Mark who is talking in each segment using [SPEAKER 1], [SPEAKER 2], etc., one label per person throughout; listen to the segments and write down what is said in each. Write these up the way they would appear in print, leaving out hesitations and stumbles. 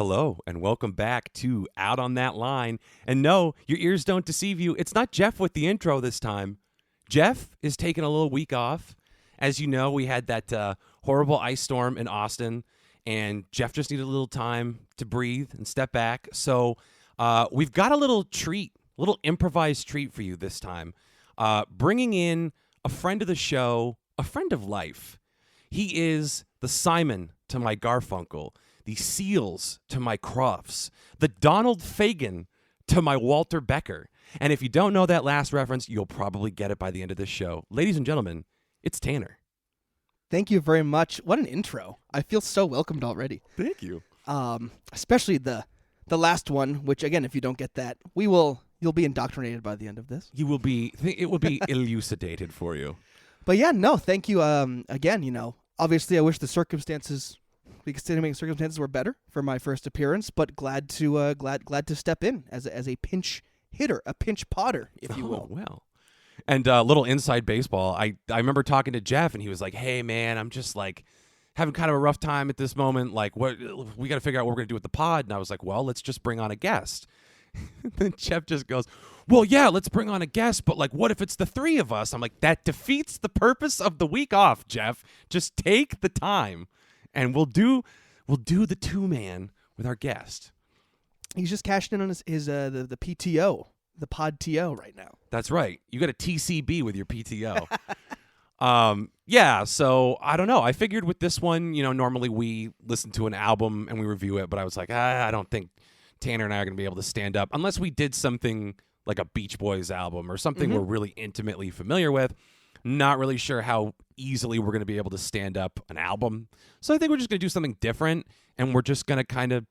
[SPEAKER 1] Hello, and welcome back to Out on That Line. And no, your ears don't deceive you. It's not Geoff with the intro this time. Geoff is taking a little week off. As you know, we had that horrible ice storm in Austin, and Geoff just needed a little time to breathe and step back. So we've got a little treat, a little improvised treat for you this time. Bringing in a friend of the show, a friend of life. He is the Simon to my Garfunkel, the Seals to my Crofts, the Donald Fagen to my Walter Becker. And if you don't know that last reference, you'll probably get it by the end of this show. Ladies and gentlemen, it's Tanner.
[SPEAKER 2] Thank you very much. What an intro. I feel so welcomed already.
[SPEAKER 1] Thank you.
[SPEAKER 2] Especially the last one, which again, if you don't get that, you'll be indoctrinated by the end of this.
[SPEAKER 1] It will be elucidated for you.
[SPEAKER 2] But yeah, no, thank you. Again, obviously I wish the extenuating circumstances were better for my first appearance, but glad to step in as a pinch hitter, a pinch potter, if you will.
[SPEAKER 1] Oh, well. And little inside baseball, I remember talking to Geoff, and he was like, hey, man, I'm just like having kind of a rough time at this moment. Like, what we got to figure out what we're going to do with the pod. And I was like, well, let's just bring on a guest. Then Geoff just goes, well, yeah, let's bring on a guest, but like, what if it's the three of us? I'm like, that defeats the purpose of the week off, Geoff. Just take the time, and we'll do the two-man with our guest.
[SPEAKER 2] He's just cashing in on his the PTO, the pod TO right now.
[SPEAKER 1] That's right. You got a TCB with your PTO. Yeah, so I don't know. I figured with this one, normally we listen to an album and we review it, but I was like, I don't think Tanner and I are going to be able to stand up unless we did something like a Beach Boys album or something we're really intimately familiar with. Not really sure how easily we're going to be able to stand up an album. So I think we're just going to do something different, and we're just going to kind of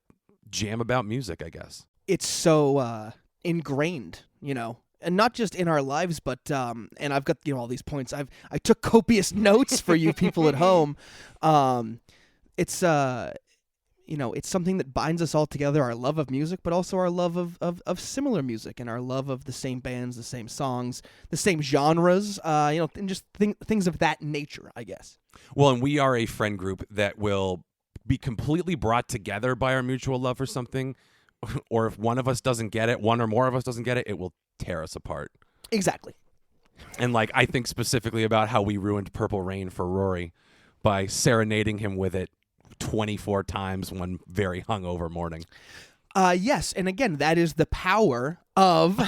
[SPEAKER 1] jam about music, I guess.
[SPEAKER 2] It's so ingrained, and not just in our lives, but and I've got all these points. I took copious notes for you people at home. It's it's something that binds us all together, our love of music, but also our love of similar music and our love of the same bands, the same songs, the same genres, and just things of that nature, I guess.
[SPEAKER 1] Well, and we are a friend group that will be completely brought together by our mutual love for something, or if one of us doesn't get it, one or more of us doesn't get it, it will tear us apart.
[SPEAKER 2] Exactly.
[SPEAKER 1] And I think specifically about how we ruined Purple Rain for Rory by serenading him with it 24 times one very hungover morning.
[SPEAKER 2] Yes, and again, that is the power of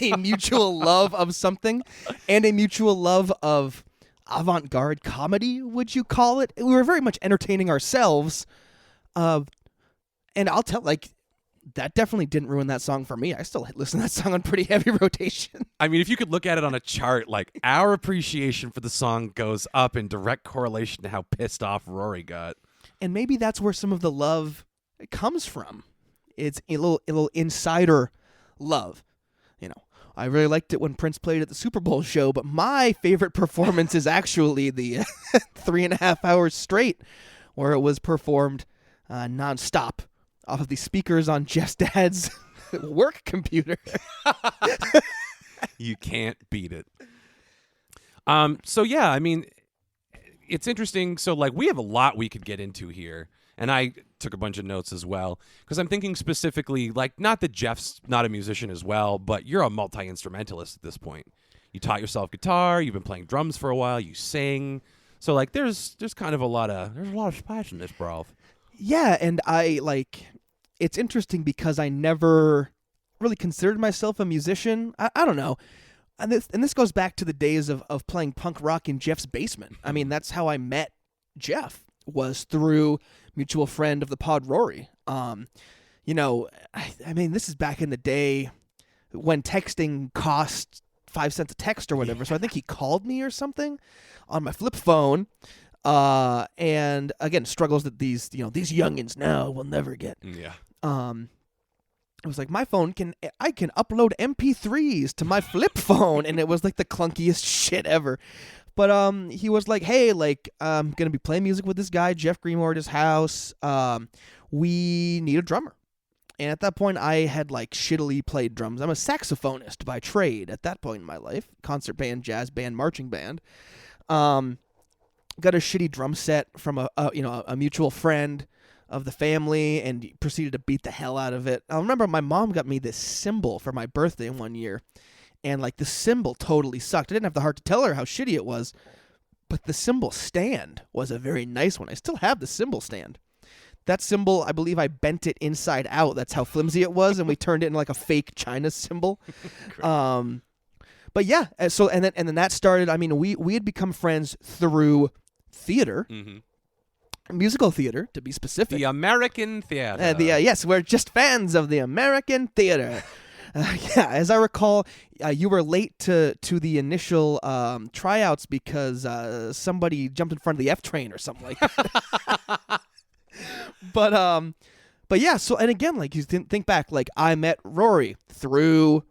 [SPEAKER 2] a mutual love of something and a mutual love of avant-garde comedy, would you call it? We were very much entertaining ourselves, and I'll tell, that definitely didn't ruin that song for me. I still listen to that song on pretty heavy rotation.
[SPEAKER 1] I mean, if you could look at it on a chart, our appreciation for the song goes up in direct correlation to how pissed off Rory got.
[SPEAKER 2] And maybe that's where some of the love comes from. It's a little insider love. I really liked it when Prince played at the Super Bowl show, but my favorite performance is actually the 3.5 hours straight where it was performed nonstop off of the speakers on Geoff Dad's work computer.
[SPEAKER 1] You can't beat it. So yeah, I mean, it's interesting. So we have a lot we could get into here, and I took a bunch of notes as well because I'm thinking specifically, not that Geoff's not a musician as well, but you're a multi-instrumentalist at this point. You taught yourself guitar, you've been playing drums for a while, you sing. So there's kind of a lot of spice in this broth.
[SPEAKER 2] Yeah, and it's interesting because I never really considered myself a musician. I don't know. And this goes back to the days of playing punk rock in Geoff's basement. I mean, that's how I met Geoff, was through mutual friend of the pod, Rory. I mean, this is back in the day when texting cost 5 cents a text or whatever. So I think he called me or something on my flip phone. And again, struggles that these youngins now will never get.
[SPEAKER 1] Yeah.
[SPEAKER 2] It was like, my phone I can upload MP3s to my flip phone, and it was the clunkiest shit ever. But he was like, hey, I'm gonna be playing music with this guy, Jeff Gilmour, at his house. We need a drummer. And at that point, I had shittily played drums. I'm a saxophonist by trade at that point in my life. Concert band, jazz band, marching band. Got a shitty drum set from a mutual friend. of the family and proceeded to beat the hell out of it. I remember my mom got me this cymbal for my birthday one year, and like the cymbal totally sucked. I didn't have the heart to tell her how shitty it was, but the cymbal stand was a very nice one. I still have the cymbal stand. That cymbal, I believe I bent it inside out. That's how flimsy it was, and we turned it into like a fake China cymbal. But yeah, so and then that started. I mean, we had become friends through theater, musical theater to be specific.
[SPEAKER 1] The American theater.
[SPEAKER 2] Yes, we're just fans of the American theater. Yeah, as I recall, you were late to the initial tryouts because somebody jumped in front of the F train or something like that. But yeah. So and again, like you think back, like I met Rory through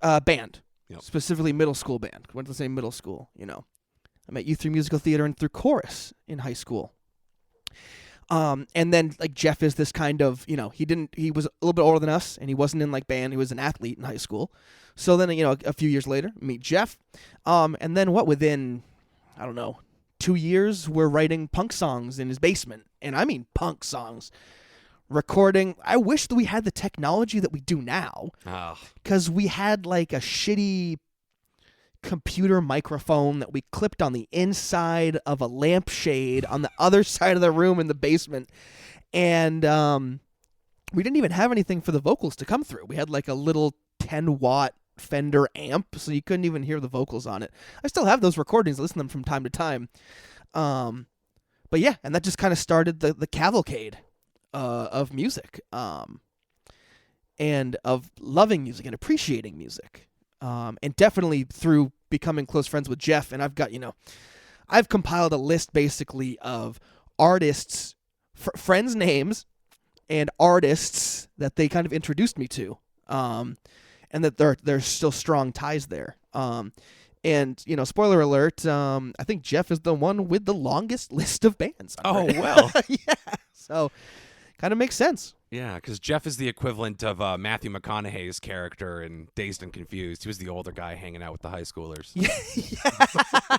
[SPEAKER 2] band. Yep. Specifically middle school band. Went to the same middle school, you know. I met you through musical theater and through chorus in high school. And then like Geoff is this kind of, you know, he was a little bit older than us and he wasn't in like band, he was an athlete in high school. So then, you know, a few years later, meet Geoff. And then within, I don't know, 2 years, we're writing punk songs in his basement. And I mean punk songs. Recording. I wish that we had the technology that we do now, because we had like a shitty computer microphone that we clipped on the inside of a lampshade on the other side of the room in the basement, and we didn't even have anything for the vocals to come through. We had like a little 10-watt Fender amp, so you couldn't even hear the vocals on it. I still have those recordings. I listen to them from time to time. But yeah, and that just kind of started the cavalcade of music, and of loving music and appreciating music, and definitely through becoming close friends with Geoff. And I've compiled a list basically of artists, friends' names, and artists that they kind of introduced me to, and that there's still strong ties there. And, you know, spoiler alert, I think Geoff is the one with the longest list of bands.
[SPEAKER 1] Oh, well.
[SPEAKER 2] Yeah, so kind of makes sense.
[SPEAKER 1] Yeah, because Geoff is the equivalent of Matthew McConaughey's character in Dazed and Confused. He was the older guy hanging out with the high schoolers. Yeah.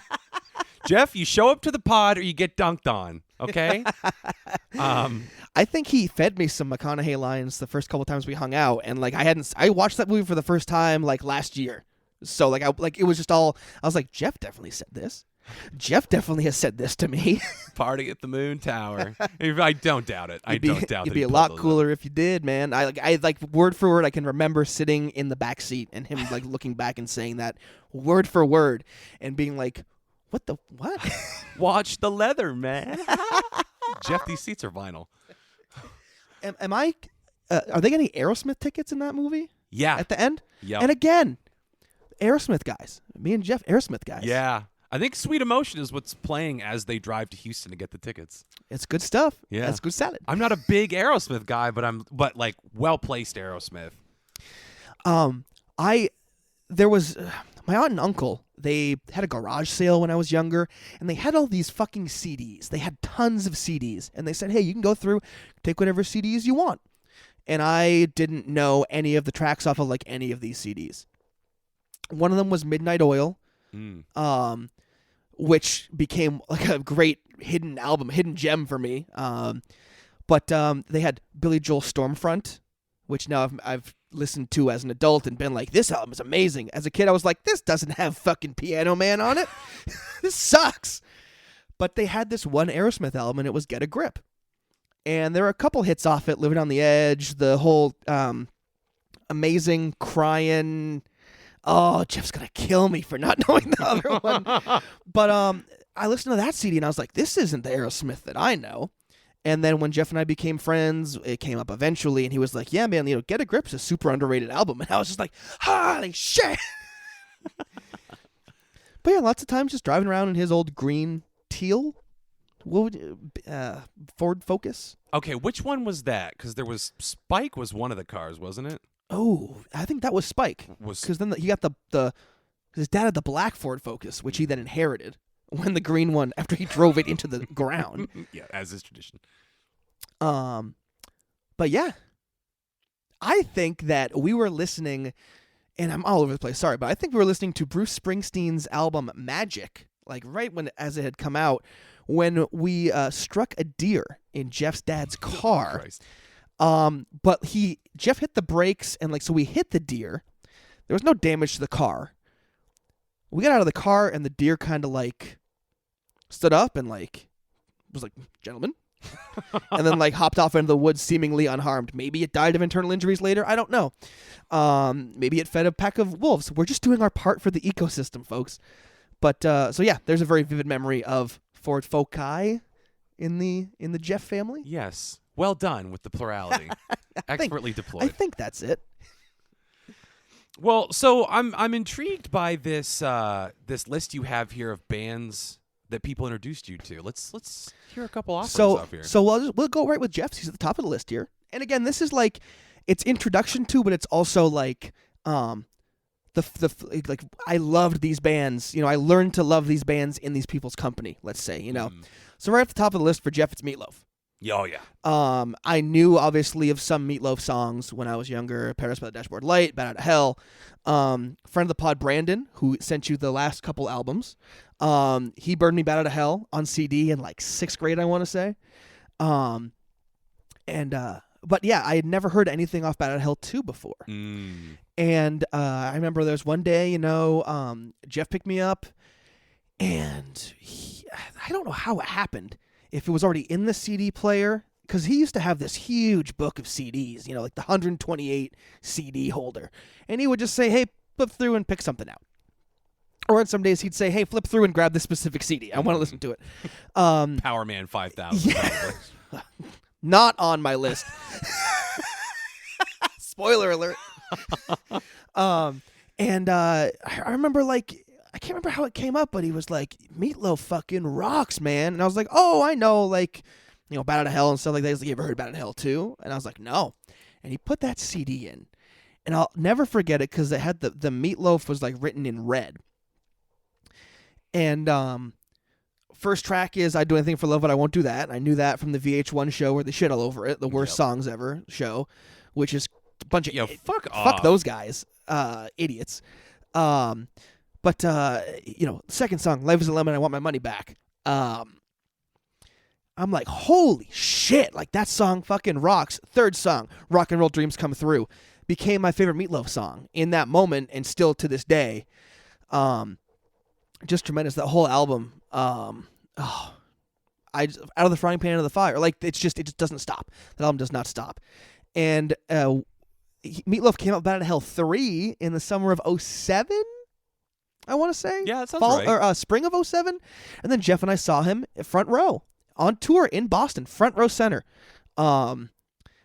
[SPEAKER 1] Geoff, you show up to the pod or you get dunked on, okay?
[SPEAKER 2] I think he fed me some McConaughey lines the first couple times we hung out, and like I watched that movie for the first time like last year. So like it was just all, I was like, Geoff definitely said this. Geoff definitely has said this to me.
[SPEAKER 1] Party at the Moon Tower. I don't doubt it. I don't doubt it.
[SPEAKER 2] It'd be a lot cooler if you did, man. I like word for word. I can remember sitting in the back seat and him like looking back and saying that word for word and being like, what?
[SPEAKER 1] Watch the leather, man. Geoff, these seats are vinyl.
[SPEAKER 2] Am I? Are they getting Aerosmith tickets in that movie?
[SPEAKER 1] Yeah.
[SPEAKER 2] At the end.
[SPEAKER 1] Yeah.
[SPEAKER 2] And again, Aerosmith guys. Me and Geoff, Aerosmith guys.
[SPEAKER 1] Yeah. I think Sweet Emotion is what's playing as they drive to Houston to get the tickets.
[SPEAKER 2] It's good stuff.
[SPEAKER 1] Yeah.
[SPEAKER 2] That's good salad.
[SPEAKER 1] I'm not a big Aerosmith guy, but like well-placed Aerosmith.
[SPEAKER 2] There was my aunt and uncle, they had a garage sale when I was younger, and they had all these fucking CDs. They had tons of CDs, and they said, hey, you can go through, take whatever CDs you want. And I didn't know any of the tracks off of like any of these CDs. One of them was Midnight Oil. Which became like a great hidden gem for me. But they had Billy Joel Stormfront, which now I've listened to as an adult and been like, this album is amazing. As a kid, I was like, this doesn't have fucking Piano Man on it. This sucks. But they had this one Aerosmith album, and it was Get a Grip. And there were a couple hits off it, Living on the Edge, the whole amazing crying... Oh, Geoff's going to kill me for not knowing the other one. But I listened to that CD, and I was like, this isn't the Aerosmith that I know. And then when Geoff and I became friends, it came up eventually, and he was like, yeah, man, you know, Get a Grip's a super underrated album. And I was just like, holy shit. But yeah, lots of times just driving around in his old green teal. What would Ford Focus?
[SPEAKER 1] Okay, which one was that? Because there was Spike was one of the cars, wasn't it?
[SPEAKER 2] Oh, I think that was Spike. Because then he got his dad had the black Ford Focus, which he then inherited when the green one, after he drove it into the ground.
[SPEAKER 1] Yeah, as is tradition.
[SPEAKER 2] But yeah, I think that we were listening, and I'm all over the place, sorry, but I think we were listening to Bruce Springsteen's album Magic, like right as it had come out, when we struck a deer in Jeff's dad's car.
[SPEAKER 1] Christ.
[SPEAKER 2] But Jeff hit the brakes, and so we hit the deer. There was no damage to the car. We got out of the car, and the deer kind of stood up and was like, "Gentlemen," and then hopped off into the woods seemingly unharmed. Maybe it died of internal injuries later. I don't know. Maybe it fed a pack of wolves. We're just doing our part for the ecosystem, folks. But so yeah, there's a very vivid memory of Ford foci in the Jeff family.
[SPEAKER 1] Yes. Well done with the plurality. Expertly deployed.
[SPEAKER 2] I think that's it.
[SPEAKER 1] Well, so I'm intrigued by this this list you have here of bands that people introduced you to. Let's hear a couple offers off here.
[SPEAKER 2] So we'll go right with Jeff's. He's at the top of the list here. And again, this is it's introduction to, but it's also I loved these bands. I learned to love these bands in these people's company. Let's say, So right at the top of the list for Jeff, it's Meatloaf.
[SPEAKER 1] Oh yeah.
[SPEAKER 2] I knew obviously of some Meatloaf songs when I was younger. Paris by the Dashboard Light, Bad Out of Hell. Friend of the pod, Brandon, who sent you the last couple albums. He burned me Bad Out of Hell on CD in 6th grade, I want to say. But yeah, I had never heard anything off Bad Out of Hell 2 before. And I remember there was one day, Jeff picked me up, and I don't know how it happened. If it was already in the CD player, because he used to have this huge book of CDs, the 128 CD holder. And he would just say, hey, flip through and pick something out. Or on some days he'd say, hey, flip through and grab this specific CD. I want to listen to it.
[SPEAKER 1] Power Man 5000.
[SPEAKER 2] Yeah. Not on my list. Spoiler alert. And I remember I can't remember how it came up, but he was like, Meatloaf fucking rocks, man. And I was like, oh, I know, Bad Out of Hell and stuff like that. He's like, you ever heard Bad Out of Hell too? And I was like, no. And he put that CD in. And I'll never forget it because it had the Meatloaf was written in red. And first track is I'd Do Anything for Love, But I Won't Do That. And I knew that from the VH1 show where they shit all over it, the worst songs ever show, which is a bunch of fuck those guys, idiots. But second song, Life is a Lemon, I Want My Money Back. I'm like, holy shit, that song fucking rocks. Third song, Rock and Roll Dreams Come Through, became my favorite Meatloaf song in that moment and still to this day. Just tremendous. That whole album, out of the frying pan into the fire. It just doesn't stop. That album does not stop. And Meatloaf came out with Bad Out of Hell 3 in the summer of 2007. I want to say.
[SPEAKER 1] Yeah, that sounds right.
[SPEAKER 2] Or spring of 2007. And then Jeff and I saw him at front row on tour in Boston, front row center. I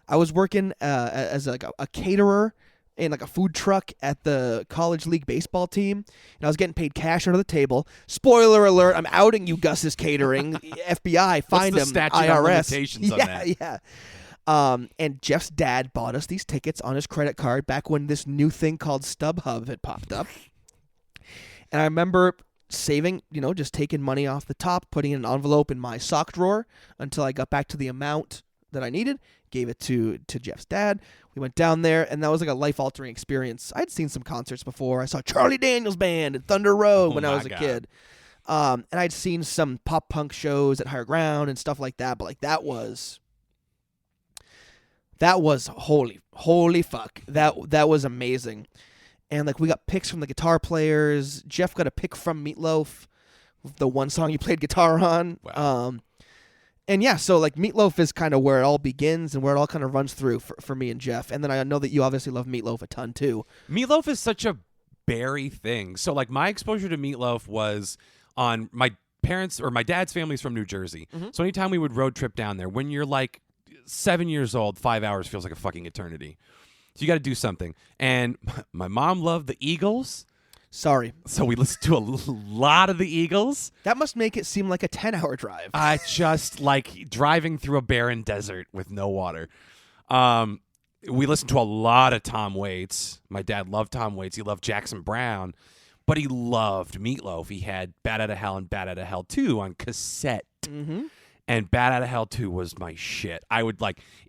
[SPEAKER 2] was working as a caterer in a food truck at the college league baseball team, and I was getting paid cash under the table. Spoiler alert, I'm outing you, Gus's Catering. FBI, find him,
[SPEAKER 1] statute
[SPEAKER 2] IRS.
[SPEAKER 1] of limitations on that?
[SPEAKER 2] Yeah. And Jeff's dad bought us these tickets on his credit card back when this new thing called StubHub had popped up. And I remember saving, just taking money off the top, putting in an envelope in my sock drawer until I got back to the amount that I needed, gave it to Jeff's dad. We went down there, and that was a life-altering experience. I'd seen some concerts before. I saw Charlie Daniels Band at Thunder Road when I was a kid. And I'd seen some pop-punk shows at Higher Ground and stuff like that, but that was holy fuck. That was amazing. And we got picks from the guitar players. Jeff got a pick from Meatloaf, the one song he played guitar on.
[SPEAKER 1] Wow.
[SPEAKER 2] And yeah, so Meatloaf is kind of where it all begins and where it all kind of runs through for me and Jeff. And then I know that you obviously love Meatloaf a ton too.
[SPEAKER 1] Meatloaf is such a berry thing. So my exposure to Meatloaf was on my parents or my dad's family's from New Jersey. Mm-hmm. So anytime we would road trip down there, when you're 7 years old, 5 hours feels like a fucking eternity. So you got to do something. And my mom loved the Eagles.
[SPEAKER 2] Sorry.
[SPEAKER 1] So we listened to a lot of the Eagles.
[SPEAKER 2] That must make it seem like a 10-hour drive.
[SPEAKER 1] I just driving through a barren desert with no water. We listened to a lot of Tom Waits. My dad loved Tom Waits. He loved Jackson Browne. But he loved Meatloaf. He had Bad Out of Hell and Bad Out of Hell 2 on cassette.
[SPEAKER 2] Mm-hmm.
[SPEAKER 1] And Bad Out of Hell 2 was my shit. I would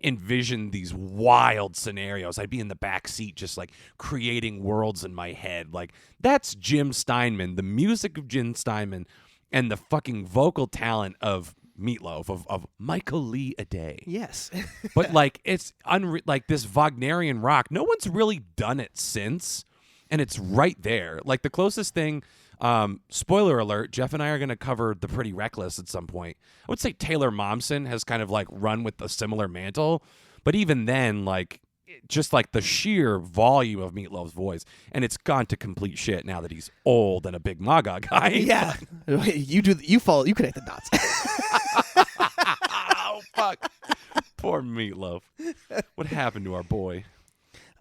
[SPEAKER 1] envision these wild scenarios. I'd be in the back seat just creating worlds in my head. That's Jim Steinman. The music of Jim Steinman and the fucking vocal talent of Meatloaf, of Michael Lee a day.
[SPEAKER 2] Yes.
[SPEAKER 1] But like it's like this Wagnerian rock. No one's really done it since, and it's right there. Like the closest thing. Spoiler alert: Jeff and I are going to cover The Pretty Reckless at some point. I would say Taylor Momsen has kind of like run with a similar mantle, but even then, like just like the sheer volume of Meatloaf's voice, and it's gone to complete shit now that he's old and a big MAGA guy.
[SPEAKER 2] Yeah, you connect the dots.
[SPEAKER 1] Oh fuck! Poor Meatloaf. What happened to our boy?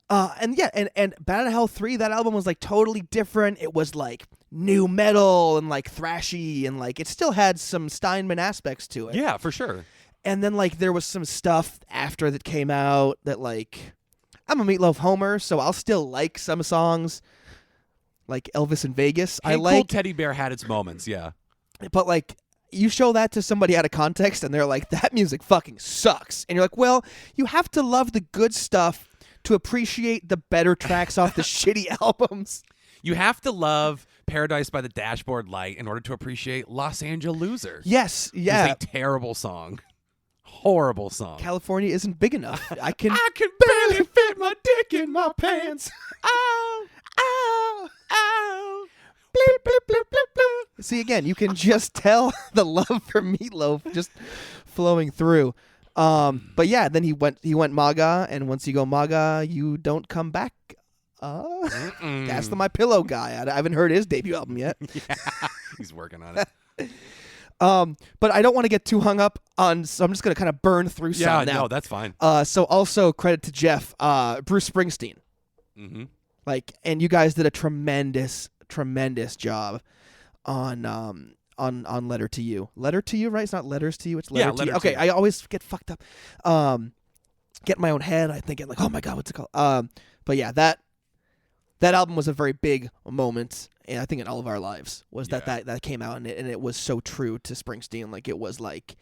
[SPEAKER 2] And Bad at Hell 3, that album was like totally different. It was like new metal and like thrashy, and like it still had some Steinman aspects to it.
[SPEAKER 1] Yeah, for sure.
[SPEAKER 2] And then like there was some stuff after that came out that like I'm a Meatloaf homer, so I'll still like some songs like Elvis in Vegas.
[SPEAKER 1] Hey,
[SPEAKER 2] I like
[SPEAKER 1] Cool Teddy Bear had its moments, yeah.
[SPEAKER 2] But like you show that to somebody out of context and they're like, that music fucking sucks. And you're like, well, you have to love the good stuff to appreciate the better tracks off the shitty albums.
[SPEAKER 1] You have to love Paradise by the Dashboard Light in order to appreciate Los Angeles Loser.
[SPEAKER 2] Yes, yeah.
[SPEAKER 1] It's a terrible song. Horrible song.
[SPEAKER 2] California isn't big enough. I can
[SPEAKER 1] barely fit my dick in my pants.
[SPEAKER 2] Ow, ow, ow. Bleep, bleep, bleep, bleep, bleep. See, again, you can just tell the love for Meatloaf just flowing through. But yeah, then he went MAGA, and once you go MAGA, you don't come back. That's the My Pillow guy. I haven't heard his debut album yet.
[SPEAKER 1] Yeah, he's working on it.
[SPEAKER 2] But I don't want to get too hung up on, so I'm just going to kind of burn through some now.
[SPEAKER 1] No, that's fine.
[SPEAKER 2] So also credit to Jeff, Bruce Springsteen.
[SPEAKER 1] Mm-hmm.
[SPEAKER 2] Like, and you guys did a tremendous job on Letter to You. Letter to You, right? It's not Letters to You. It's Letter to You. Okay, I always get fucked up. Get in my own head. I think like, oh my god, what's it called? But yeah, that album was a very big moment, and I think in all of our lives was that came out, and it was so true to Springsteen. Like it was like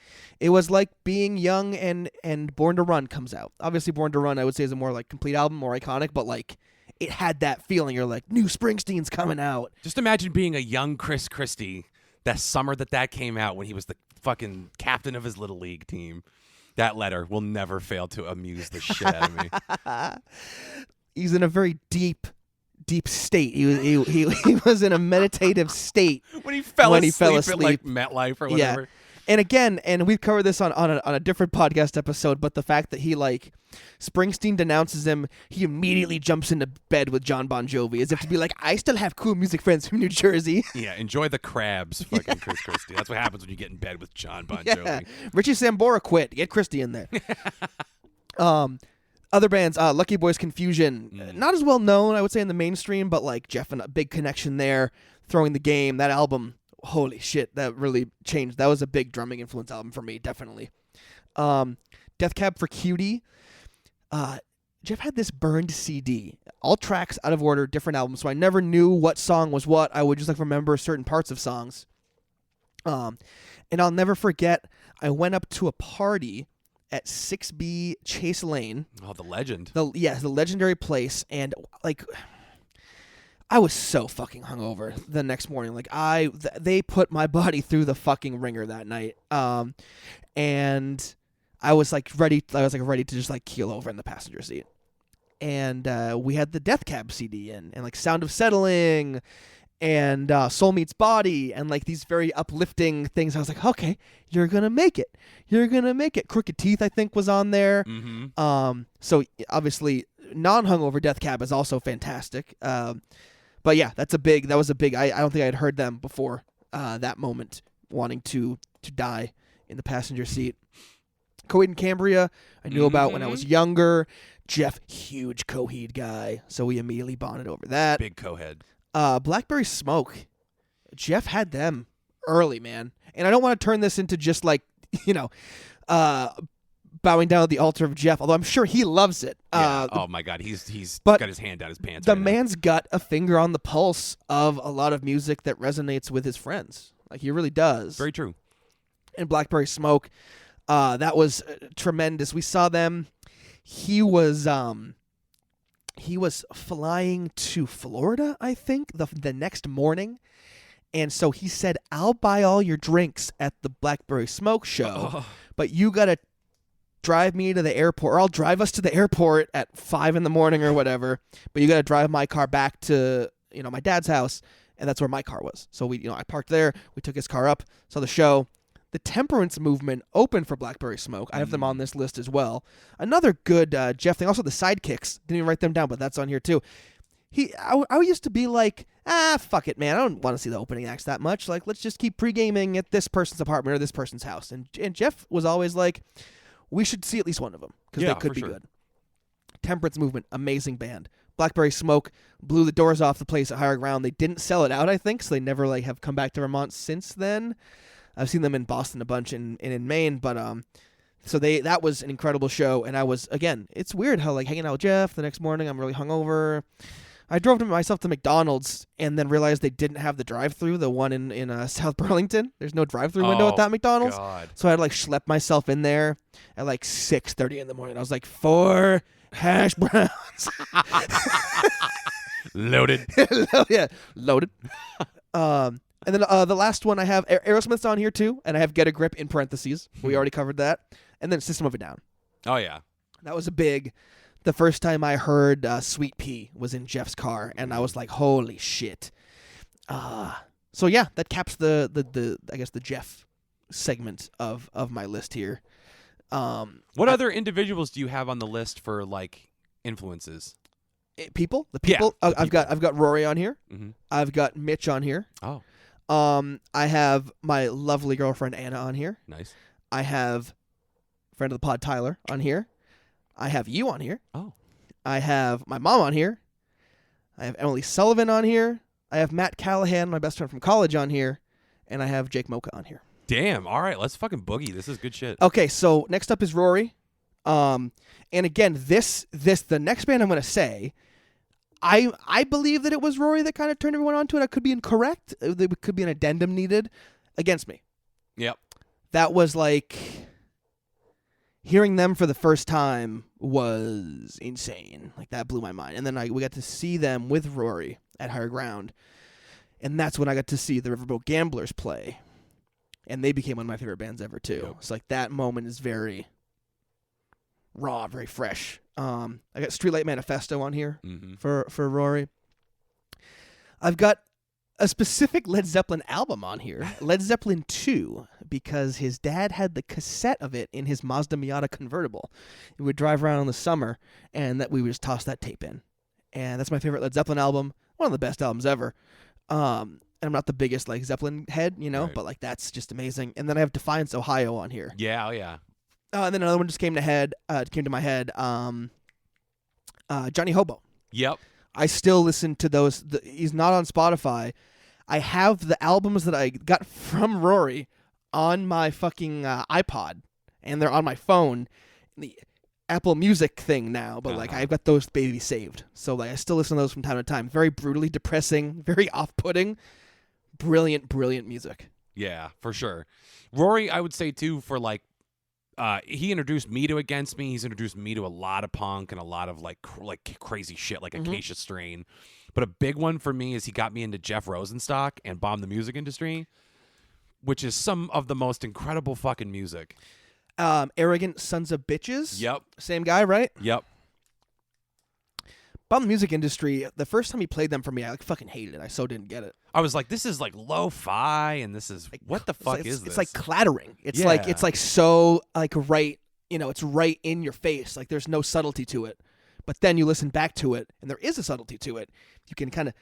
[SPEAKER 2] being young and Born to Run comes out. Obviously, Born to Run I would say is a more like complete album, more iconic, but like it had that feeling. You're like, new Springsteen's coming out.
[SPEAKER 1] Just imagine being a young Chris Christie that summer that came out when he was the fucking captain of his little league team. That letter will never fail to amuse the shit out of me.
[SPEAKER 2] He's in a very deep state. He was in a meditative state
[SPEAKER 1] when he fell asleep at like MetLife or whatever.
[SPEAKER 2] Yeah. And again, and we've covered this on a different podcast episode, but the fact that he like Springsteen denounces him, he immediately jumps into bed with John Bon Jovi as if to be like, I still have cool music friends from New Jersey.
[SPEAKER 1] Yeah, enjoy the crabs, fucking Chris Christie. That's what happens when you get in bed with John Bon Jovi.
[SPEAKER 2] Richie Sambora quit. Get Christie in there. Other bands, Lucky Boys Confusion, not as well known, I would say, in the mainstream, but like Jeff and a big connection there, Throwing the Game, that album. Holy shit, that really changed. That was a big drumming influence album for me, definitely. Death Cab for Cutie. Jeff had this burned CD, all tracks out of order, different albums, so I never knew what song was what. I would just like remember certain parts of songs. And I'll never forget, I went up to a party at 6B Chase Lane.
[SPEAKER 1] Oh, the legend.
[SPEAKER 2] The legendary place, and like I was so fucking hungover the next morning. Like they put my body through the fucking ringer that night. And I was like ready to just like keel over in the passenger seat. And we had the Death Cab CD and like Sound of Settling and Soul Meets Body and like these very uplifting things. I was like, okay, you're gonna make it. Crooked Teeth, I think, was on there.
[SPEAKER 1] Mm-hmm.
[SPEAKER 2] So obviously non-hungover Death Cab is also fantastic. But yeah, that was a big. I don't think I had heard them before that moment, wanting to die in the passenger seat. Coheed and Cambria, I knew about when I was younger. Jeff, huge Coheed guy, so we immediately bonded over that.
[SPEAKER 1] Big Coheed.
[SPEAKER 2] Blackberry Smoke, Jeff had them early, man. And I don't want to turn this into just like, bowing down at the altar of Jeff, although I'm sure he loves it.
[SPEAKER 1] Oh my God, he's got his hand down his pants.
[SPEAKER 2] The man's got a finger on the pulse of a lot of music that resonates with his friends. Like he really does.
[SPEAKER 1] Very true.
[SPEAKER 2] And Blackberry Smoke, that was tremendous. We saw them. He was flying to Florida, I think, the next morning. And so he said, I'll buy all your drinks at the Blackberry Smoke show, but you got to drive me to the airport, or I'll drive us to the airport at 5 a.m. or whatever, but you got to drive my car back to, my dad's house, and that's where my car was. So I parked there, we took his car up, saw the show. The Temperance Movement opened for Blackberry Smoke. I have them on this list as well. Another good Geoff thing. Also, the Sidekicks. Didn't even write them down, but that's on here too. I used to be like, fuck it, man. I don't want to see the opening acts that much. Like, let's just keep pre-gaming at this person's apartment or this person's house. And Geoff was always like, we should see at least one of them because they could be good. Temperance Movement, amazing band. Blackberry Smoke blew the doors off the place at Higher Ground. They didn't sell it out, I think, so they never have come back to Vermont since then. I've seen them in Boston a bunch and in Maine, but so that was an incredible show. And I was, again, it's weird how hanging out with Geoff the next morning, I'm really hungover. I drove myself to McDonald's and then realized they didn't have the drive-through, the one in South Burlington. There's no drive-through window at that McDonald's.
[SPEAKER 1] God.
[SPEAKER 2] So I had to schlep myself in there at 6:30 in the morning. I was like, 4 hash browns.
[SPEAKER 1] Loaded.
[SPEAKER 2] Yeah, loaded. And then the last one I have, Aerosmith's on here too, and I have Get a Grip in parentheses. We already covered that. And then System of a Down.
[SPEAKER 1] Oh, yeah.
[SPEAKER 2] That was the first time I heard Sweet Pea was in Geoff's car, and I was like, holy shit. So yeah, that caps the I guess the Geoff segment of my list here.
[SPEAKER 1] What other individuals do you have on the list for influences?
[SPEAKER 2] The people. I've got Rory on here.
[SPEAKER 1] Mm-hmm.
[SPEAKER 2] I've got Mitch on here.
[SPEAKER 1] Oh.
[SPEAKER 2] I have my lovely girlfriend Anna on here.
[SPEAKER 1] Nice.
[SPEAKER 2] I have friend of the pod Tyler on here. I have you on here.
[SPEAKER 1] Oh.
[SPEAKER 2] I have my mom on here. I have Emily Sullivan on here. I have Matt Callahan, my best friend from college, on here. And I have Jake Mocha on here.
[SPEAKER 1] Damn. All right. Let's fucking boogie. This is good shit.
[SPEAKER 2] Okay, so next up is Rory. And again, the next band I'm going to say, I believe that it was Rory that kind of turned everyone onto it. I could be incorrect. There could be an addendum needed against me.
[SPEAKER 1] Yep.
[SPEAKER 2] That was hearing them for the first time was insane. That blew my mind. And then we got to see them with Rory at Higher Ground. And that's when I got to see the Riverboat Gamblers play. And they became one of my favorite bands ever, too. Yep. So, that moment is very raw, very fresh. I got Streetlight Manifesto on here for Rory. I've got a specific Led Zeppelin album on here, Led Zeppelin 2, because his dad had the cassette of it in his Mazda Miata convertible. We would drive around in the summer, and we would just toss that tape in. And that's my favorite Led Zeppelin album, one of the best albums ever. And I'm not the biggest Zeppelin head, right. But that's just amazing. And then I have Defiance, Ohio on here.
[SPEAKER 1] Yeah, oh yeah.
[SPEAKER 2] And then another one just came to my head. Johnny Hobo.
[SPEAKER 1] Yep.
[SPEAKER 2] I still listen to those. He's not on Spotify. I have the albums that I got from Rory on my fucking iPod, and they're on my phone, the Apple Music thing now. But I've got those babies saved, so I still listen to those from time to time. Very brutally depressing, very off-putting, brilliant music.
[SPEAKER 1] Yeah, for sure. Rory, I would say too, for he introduced me to Against Me. He's introduced me to a lot of punk and a lot of crazy shit like Acacia Strain. But a big one for me is he got me into Jeff Rosenstock and Bomb the Music Industry, which is some of the most incredible fucking music.
[SPEAKER 2] Arrogant Sons of Bitches.
[SPEAKER 1] Yep.
[SPEAKER 2] Same guy, right?
[SPEAKER 1] Yep.
[SPEAKER 2] Bomb the Music Industry, the first time he played them for me, I fucking hated it. I so didn't get it.
[SPEAKER 1] I was like, this is lo-fi, and this is what the fuck is this?
[SPEAKER 2] It's clattering. It's so right, it's right in your face. There's no subtlety to it. But then you listen back to it, and there is a subtlety to it. You can kind of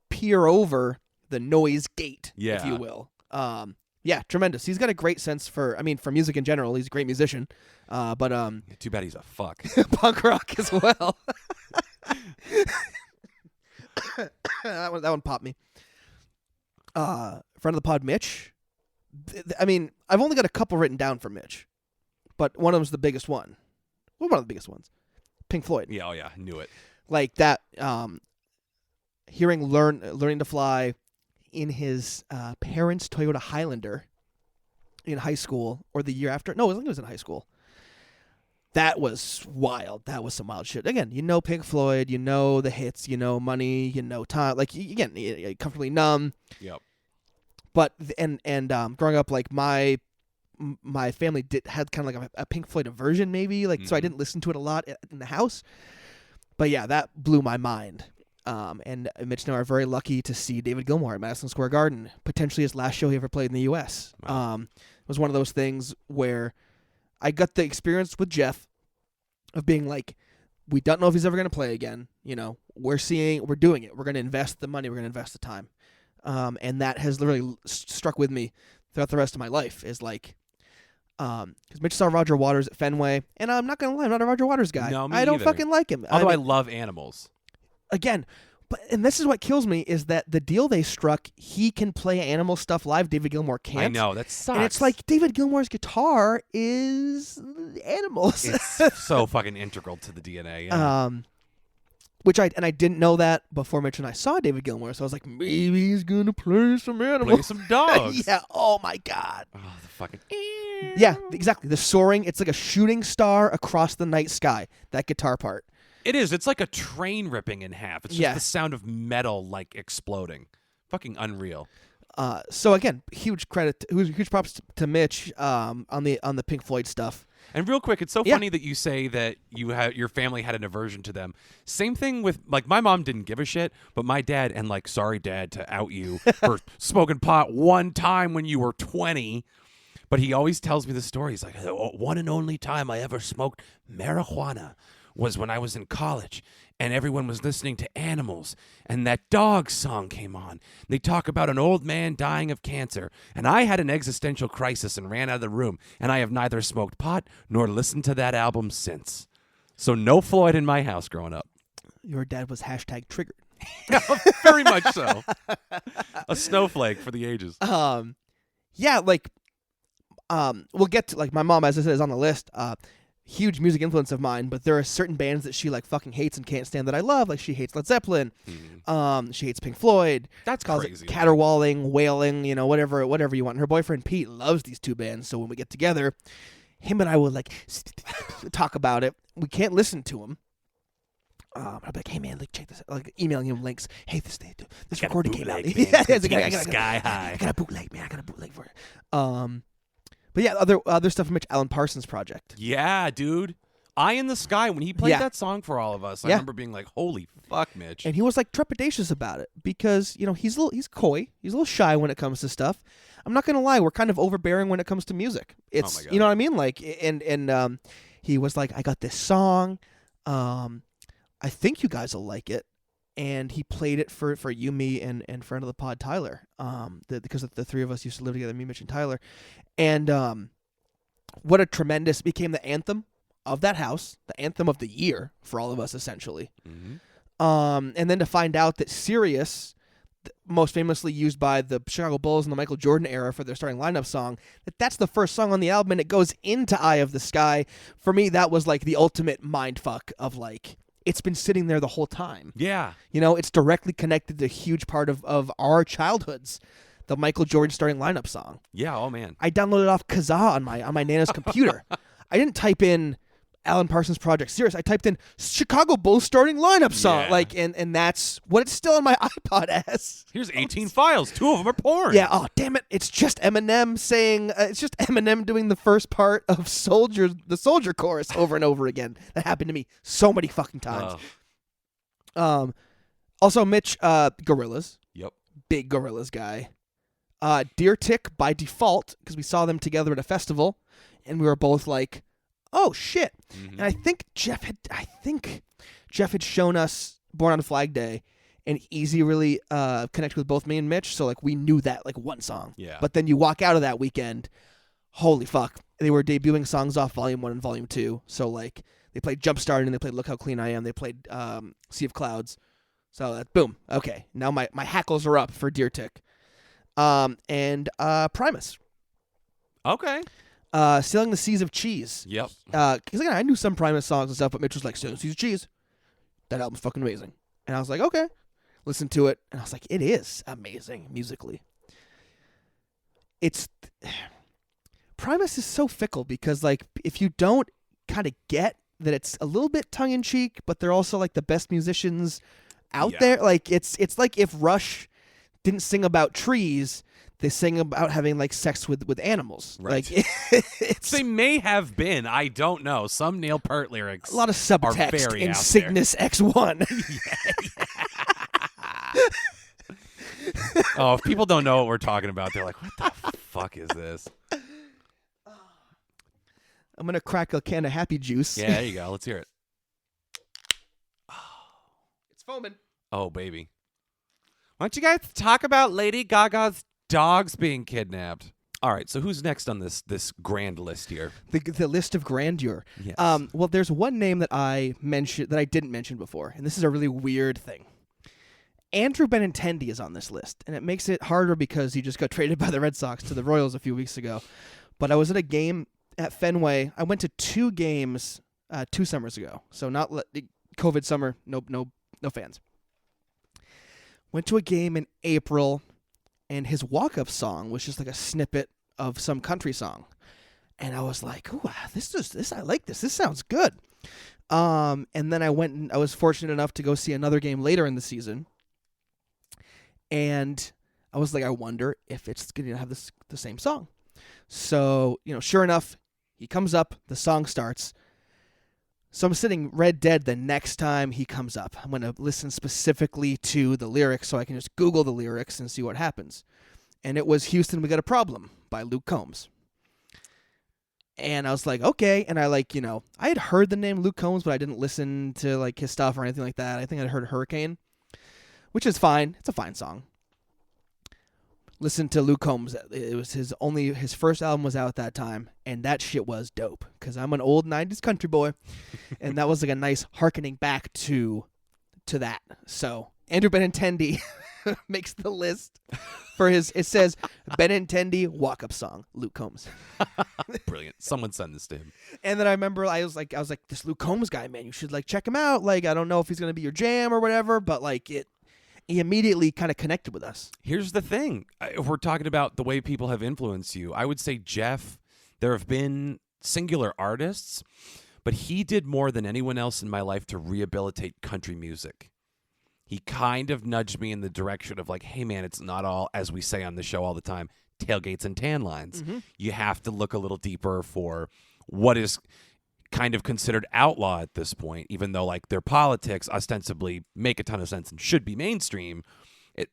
[SPEAKER 2] peer over the noise gate, if you will. Yeah, tremendous. He's got a great sense for music in general. He's a great musician. But
[SPEAKER 1] too bad he's a fuck.
[SPEAKER 2] Punk rock as well. that one popped me. Friend of the pod, Mitch. I've only got a couple written down for Mitch, but one of them's the biggest one. Well, one of the biggest ones. Pink Floyd.
[SPEAKER 1] Yeah, oh yeah, knew it.
[SPEAKER 2] That, hearing Learning to Fly in his parents' Toyota Highlander in high school, or the year after. No, I think it was in high school. That was wild. That was some wild shit. Again, Pink Floyd, the hits, Money, Time. Comfortably Numb.
[SPEAKER 1] Yep.
[SPEAKER 2] But growing up, like my family had kind of like a Pink Floyd aversion, maybe, like so I didn't listen to it a lot in the house. But yeah, that blew my mind. And Mitch and I are very lucky to see David Gilmour at Madison Square Garden, potentially his last show he ever played in the U.S.
[SPEAKER 1] Wow.
[SPEAKER 2] It was one of those things where I got the experience with Geoff of being like, we don't know if he's ever going to play again. You know, we're doing it. We're going to invest the money. We're going to invest the time. And that has literally struck with me throughout the rest of my life, is like, because Mitch saw Roger Waters at Fenway, and I'm not going to lie, I'm not a Roger Waters guy.
[SPEAKER 1] No, me
[SPEAKER 2] I don't
[SPEAKER 1] either.
[SPEAKER 2] fucking like him.
[SPEAKER 1] Although I
[SPEAKER 2] mean,
[SPEAKER 1] love animals.
[SPEAKER 2] again, and this is what kills me, is that the deal they struck, he can play animal stuff live, David Gilmour can't.
[SPEAKER 1] I know, that sucks.
[SPEAKER 2] And it's like David Gilmour's guitar is animals.
[SPEAKER 1] It's so fucking integral to the DNA. Yeah.
[SPEAKER 2] Which I didn't know that before Mitch and I saw David Gilmour, so I was like, maybe he's gonna play some animals.
[SPEAKER 1] Play some dogs.
[SPEAKER 2] Yeah. Oh my god.
[SPEAKER 1] Oh, the fucking.
[SPEAKER 2] Yeah, exactly. The soaring. It's like a shooting star across the night sky. That guitar part.
[SPEAKER 1] It is. It's like a train ripping in half. It's just
[SPEAKER 2] Yeah.
[SPEAKER 1] the sound of metal like exploding. Fucking unreal.
[SPEAKER 2] So again, huge props to Mitch on the Pink Floyd stuff.
[SPEAKER 1] And real quick, it's so
[SPEAKER 2] Yeah.
[SPEAKER 1] funny that you say that your family had an aversion to them. Same thing with, like, my mom didn't give a shit, but my dad, and like, sorry dad to out you for smoking pot one time when you were 20, but he always tells me the story. He's like, one and only time I ever smoked marijuana was when I was in college, and everyone was listening to Animals, and that dog song came on. They talk about an old man dying of cancer, and I had an existential crisis and ran out of the room, and I have neither smoked pot nor listened to that album since. So no Floyd in my house growing up.
[SPEAKER 2] Your dad was #triggered.
[SPEAKER 1] Very much so. A snowflake for the ages.
[SPEAKER 2] Yeah, like, we'll get to, like, my mom, as I said, is on the list. Huge music influence of mine, but there are certain bands that she like fucking hates and can't stand that I love. Like, she hates Led Zeppelin. She hates Pink Floyd.
[SPEAKER 1] That's
[SPEAKER 2] calls
[SPEAKER 1] crazy.
[SPEAKER 2] it caterwauling, wailing, you know, whatever you want. And her boyfriend Pete loves these two bands, so when we get together, him and I will like talk about it. We can't listen to him. I'll be like, hey man, like, check this out. Like, emailing him links. Hey, this recording came out.
[SPEAKER 1] Yeah,
[SPEAKER 2] Sky high. I got a bootleg, man. I got a bootleg for it. But yeah, other stuff from Mitch, Alan Parsons Project.
[SPEAKER 1] Yeah, dude. Eye in the Sky, when he played
[SPEAKER 2] Yeah.
[SPEAKER 1] that song for all of us, I
[SPEAKER 2] Yeah.
[SPEAKER 1] remember being like, holy fuck, Mitch.
[SPEAKER 2] And he was like trepidatious about it because, you know, he's coy, he's a little shy when it comes to stuff. I'm not gonna lie, we're kind of overbearing when it comes to music. It's,
[SPEAKER 1] my God.
[SPEAKER 2] you know what I mean? Like, and he was like, I got this song, I think you guys will like it. And he played it for you, me, and friend of the pod, Tyler. Because the three of us used to live together, me, Mitch, and Tyler. And what a tremendous, became the anthem of that house, the anthem of the year for all of us, essentially. And then to find out that Sirius, most famously used by the Chicago Bulls in the Michael Jordan era for their starting lineup song, that's the first song on the album, and it goes into Eye of the Sky. For me, that was like the ultimate mindfuck of like, it's been sitting there the whole time.
[SPEAKER 1] Yeah.
[SPEAKER 2] You know, it's directly connected to a huge part of our childhoods, the Michael Jordan starting lineup song.
[SPEAKER 1] Yeah, oh man.
[SPEAKER 2] I downloaded off Kazaa on my Nana's computer. I didn't type in Alan Parsons Project Sirius. I typed in Chicago Bulls starting lineup song.
[SPEAKER 1] Yeah.
[SPEAKER 2] Like, and that's what it's still on my iPod as.
[SPEAKER 1] Here's 18 files. 2 of them are porn.
[SPEAKER 2] Yeah, oh damn it. It's just Eminem saying, it's just Eminem doing the first part of the Soldier chorus over and over again. That happened to me so many fucking times. Also, Mitch, Gorillaz.
[SPEAKER 1] Yep.
[SPEAKER 2] Big Gorillaz guy. Deer Tick by default, because we saw them together at a festival, and we were both like, oh shit. And I think Geoff had shown us Born on Flag Day, and Easy really connected with both me and Mitch, so like we knew that like one song.
[SPEAKER 1] Yeah.
[SPEAKER 2] But then you walk out of that weekend, holy fuck. They were debuting songs off Volume 1 and Volume 2. So like they played Jumpstart and they played Look How Clean I Am. They played Sea of Clouds. So that boom. Okay. Now my hackles are up for Deer Tick. And Primus.
[SPEAKER 1] Okay.
[SPEAKER 2] Sailing the Seas of Cheese.
[SPEAKER 1] Yep.
[SPEAKER 2] Because again, I knew some Primus songs and stuff, but Mitch was like, Sailing the Seas of Cheese. That album's fucking amazing. And I was like, okay. Listen to it. And I was like, it is amazing musically. Primus is so fickle because like if you don't kind of get that it's a little bit tongue-in-cheek, but they're also like the best musicians out there. Like it's like if Rush didn't sing about trees, they sing about having like sex with animals.
[SPEAKER 1] Right.
[SPEAKER 2] Like it's
[SPEAKER 1] They may have been. I don't know. Some Neil Peart lyrics.
[SPEAKER 2] a lot of
[SPEAKER 1] are
[SPEAKER 2] subtext
[SPEAKER 1] very
[SPEAKER 2] in
[SPEAKER 1] out
[SPEAKER 2] Cygnus X1.
[SPEAKER 1] Oh, if people don't know what we're talking about, they're like, "What the fuck is this?"
[SPEAKER 2] I'm gonna crack a can of Happy Juice.
[SPEAKER 1] Yeah, there you go. Let's hear it.
[SPEAKER 2] It's foaming.
[SPEAKER 1] Oh, baby. Why don't you guys talk about Lady Gaga's dogs being kidnapped? All right, so who's next on this grand list here?
[SPEAKER 2] The list of grandeur.
[SPEAKER 1] Yes.
[SPEAKER 2] Well, there's one name that I didn't mention before, and this is a really weird thing. Andrew Benintendi is on this list, and it makes it harder because he just got traded by the Red Sox to the Royals a few weeks ago. But I was at a game at Fenway. I went to 2 games 2 summers ago, so not COVID summer. No fans. Went to a game in April, and his walk-up song was just like a snippet of some country song, and I was like, "Ooh, this I like this. This sounds good." And then I went and I was fortunate enough to go see another game later in the season. And I was like, I wonder if it's going to have the same song. So, sure enough, he comes up, the song starts. So I'm sitting red dead the next time he comes up. I'm going to listen specifically to the lyrics so I can just Google the lyrics and see what happens. And it was Houston, We Got a Problem by Luke Combs. And I was like, okay. And I I had heard the name Luke Combs, but I didn't listen to like his stuff or anything like that. I think I'd heard Hurricane, which is fine. It's a fine song. Listen to Luke Combs. It was his first album was out at that time, and that shit was dope because I'm an old 90s country boy, and that was like a nice hearkening back to that. So Andrew Benintendi makes the list for it says Benintendi walk-up song, Luke Combs.
[SPEAKER 1] Brilliant. Someone send this to him.
[SPEAKER 2] And then I remember I was like, this Luke Combs guy, man, you should like check him out. Like, I don't know if he's going to be your jam or whatever, but like he immediately kind of connected with us.
[SPEAKER 1] Here's the thing. If we're talking about the way people have influenced you, I would say Geoff, there have been singular artists, but he did more than anyone else in my life to rehabilitate country music. He kind of nudged me in the direction of like, hey, man, it's not all, as we say on the show all the time, tailgates and tan lines.
[SPEAKER 2] Mm-hmm.
[SPEAKER 1] You have to look a little deeper for what is kind of considered outlaw at this point, even though like their politics ostensibly make a ton of sense and should be mainstream.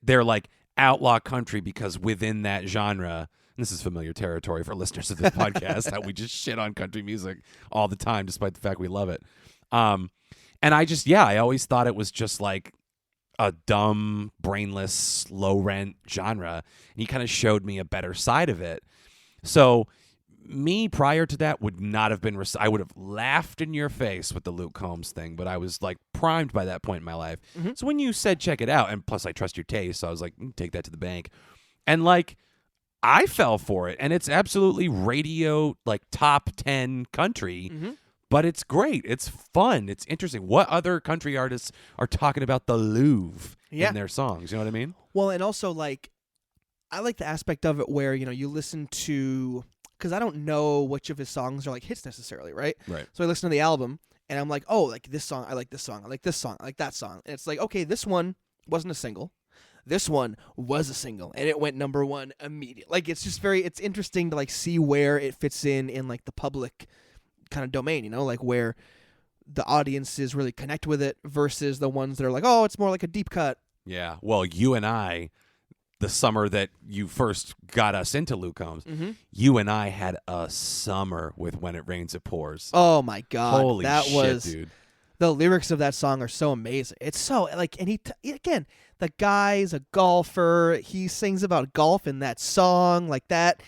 [SPEAKER 1] They're like outlaw country because within that genre, and this is familiar territory for listeners of this podcast, how we just shit on country music all the time, despite the fact we love it. And I always thought it was just like a dumb, brainless, low rent genre. And he kind of showed me a better side of it. So me prior to that would not have been, I would have laughed in your face with the Luke Combs thing, but I was like primed by that point in my life. Mm-hmm. So when you said check it out, and plus I trust your taste, so I was like, take that to the bank. And like, I fell for it, and it's absolutely radio, like top 10 country, mm-hmm. but it's great. It's fun. It's interesting. What other country artists are talking about the Louvre in their songs? You know what I mean?
[SPEAKER 2] Well, and also like, I like the aspect of it where, you listen to, because I don't know which of his songs are like hits necessarily, right?
[SPEAKER 1] Right.
[SPEAKER 2] So I listen to the album, and I'm like, oh, like this song, I like this song, I like this song, I like that song. And it's like, okay, this one wasn't a single. This one was a single, and it went number 1 immediately. Like, it's just it's interesting to like see where it fits in like the public kind of domain, like where the audiences really connect with it versus the ones that are like, oh, it's more like a deep cut.
[SPEAKER 1] Yeah. Well, you and I, the summer that you first got us into Luke Combs, mm-hmm. you and I had a summer with When It Rains, It Pours.
[SPEAKER 2] Oh, my God.
[SPEAKER 1] Holy
[SPEAKER 2] that
[SPEAKER 1] shit,
[SPEAKER 2] was,
[SPEAKER 1] dude.
[SPEAKER 2] The lyrics of that song are so amazing. It's so, like, and again, the guy's a golfer. He sings about golf in that song like that.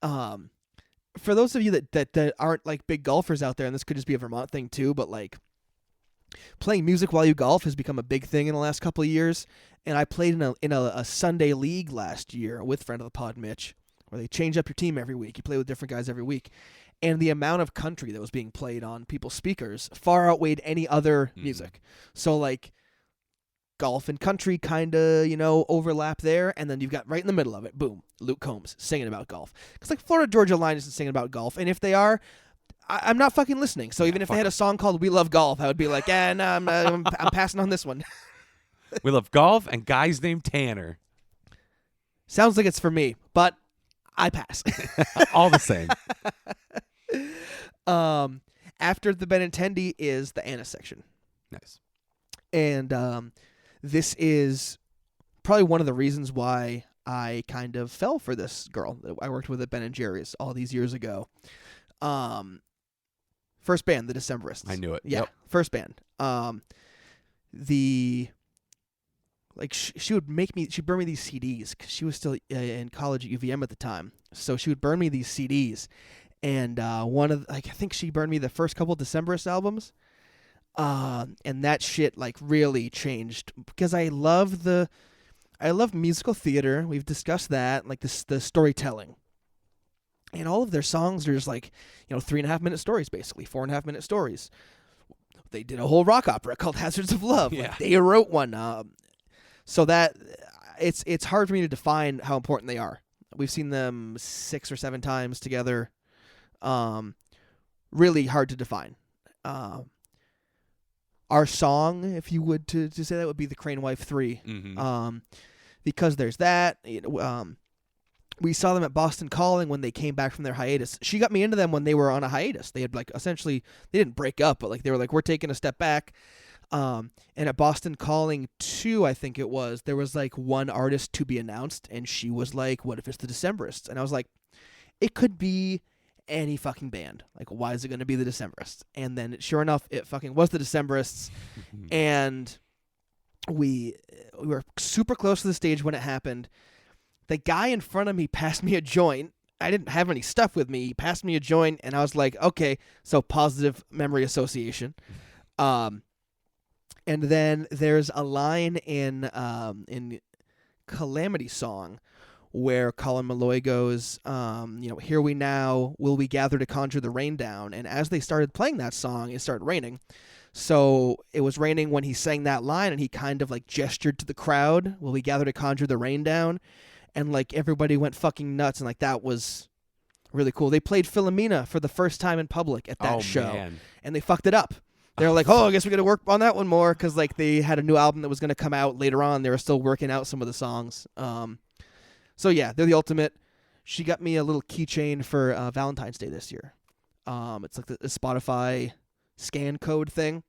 [SPEAKER 2] For those of you that aren't, like, big golfers out there, and this could just be a Vermont thing, too, but, like, playing music while you golf has become a big thing in the last couple of years. And I played in a Sunday league last year with friend of the pod, Mitch, where they change up your team every week. You play with different guys every week. And the amount of country that was being played on people's speakers far outweighed any other music. So, like, golf and country kind of, overlap there. And then you've got right in the middle of it, boom, Luke Combs singing about golf. Because, like, Florida Georgia Line isn't singing about golf. And if they are, I'm not fucking listening. So even if they had a song called We Love Golf, I would be like, no, I'm passing on this one.
[SPEAKER 1] We love golf and guys named Tanner.
[SPEAKER 2] Sounds like it's for me, but I pass.
[SPEAKER 1] All the same.
[SPEAKER 2] After the Benintendi is the Anna section.
[SPEAKER 1] Nice.
[SPEAKER 2] And this is probably one of the reasons why I kind of fell for this girl that I worked with at Ben & Jerry's all these years ago. First band, the Decemberists.
[SPEAKER 1] I knew it.
[SPEAKER 2] Yeah,
[SPEAKER 1] Yep.
[SPEAKER 2] first band. She would make me. She'd burn me these CDs because she was still in college at UVM at the time. So she would burn me these CDs, and I think she burned me the first couple Decemberist albums. And that shit really changed because I love musical theater. We've discussed that, the storytelling. And all of their songs are just 3.5 minute stories, basically 4.5 minute stories. They did a whole rock opera called Hazards of Love.
[SPEAKER 1] Yeah.
[SPEAKER 2] They wrote one. So that it's hard for me to define how important they are. We've seen them 6 or 7 times together. Really hard to define. Our song, if you would to say that, would be the Crane Wife 3.
[SPEAKER 1] Mm-hmm.
[SPEAKER 2] Because there's that. We saw them at Boston Calling when they came back from their hiatus. She got me into them when they were on a hiatus. They had essentially, they didn't break up, but they were we're taking a step back. And at Boston Calling 2, I think it was, there was one artist to be announced, and she was like, what if it's the Decemberists? And I was like, it could be any fucking band. Why is it going to be the Decemberists? And then sure enough, it fucking was the Decemberists. And we were super close to the stage when it happened. The guy in front of me passed me a joint. I didn't have any stuff with me. He passed me a joint, and I was like, okay, so positive memory association. And then there's a line in Calamity Song where Colin Malloy goes, here we now, will we gather to conjure the rain down? And as they started playing that song, it started raining. So it was raining when he sang that line, and he kind of gestured to the crowd, will we gather to conjure the rain down? And everybody went fucking nuts, and that was really cool. They played Philomena for the first time in public at that show,
[SPEAKER 1] man.
[SPEAKER 2] And they fucked it up. They were like, I guess we got to work on that one more, because they had a new album that was going to come out later on. They were still working out some of the songs. So yeah, they're the ultimate. She got me a little keychain for Valentine's Day this year. It's the Spotify scan code thing.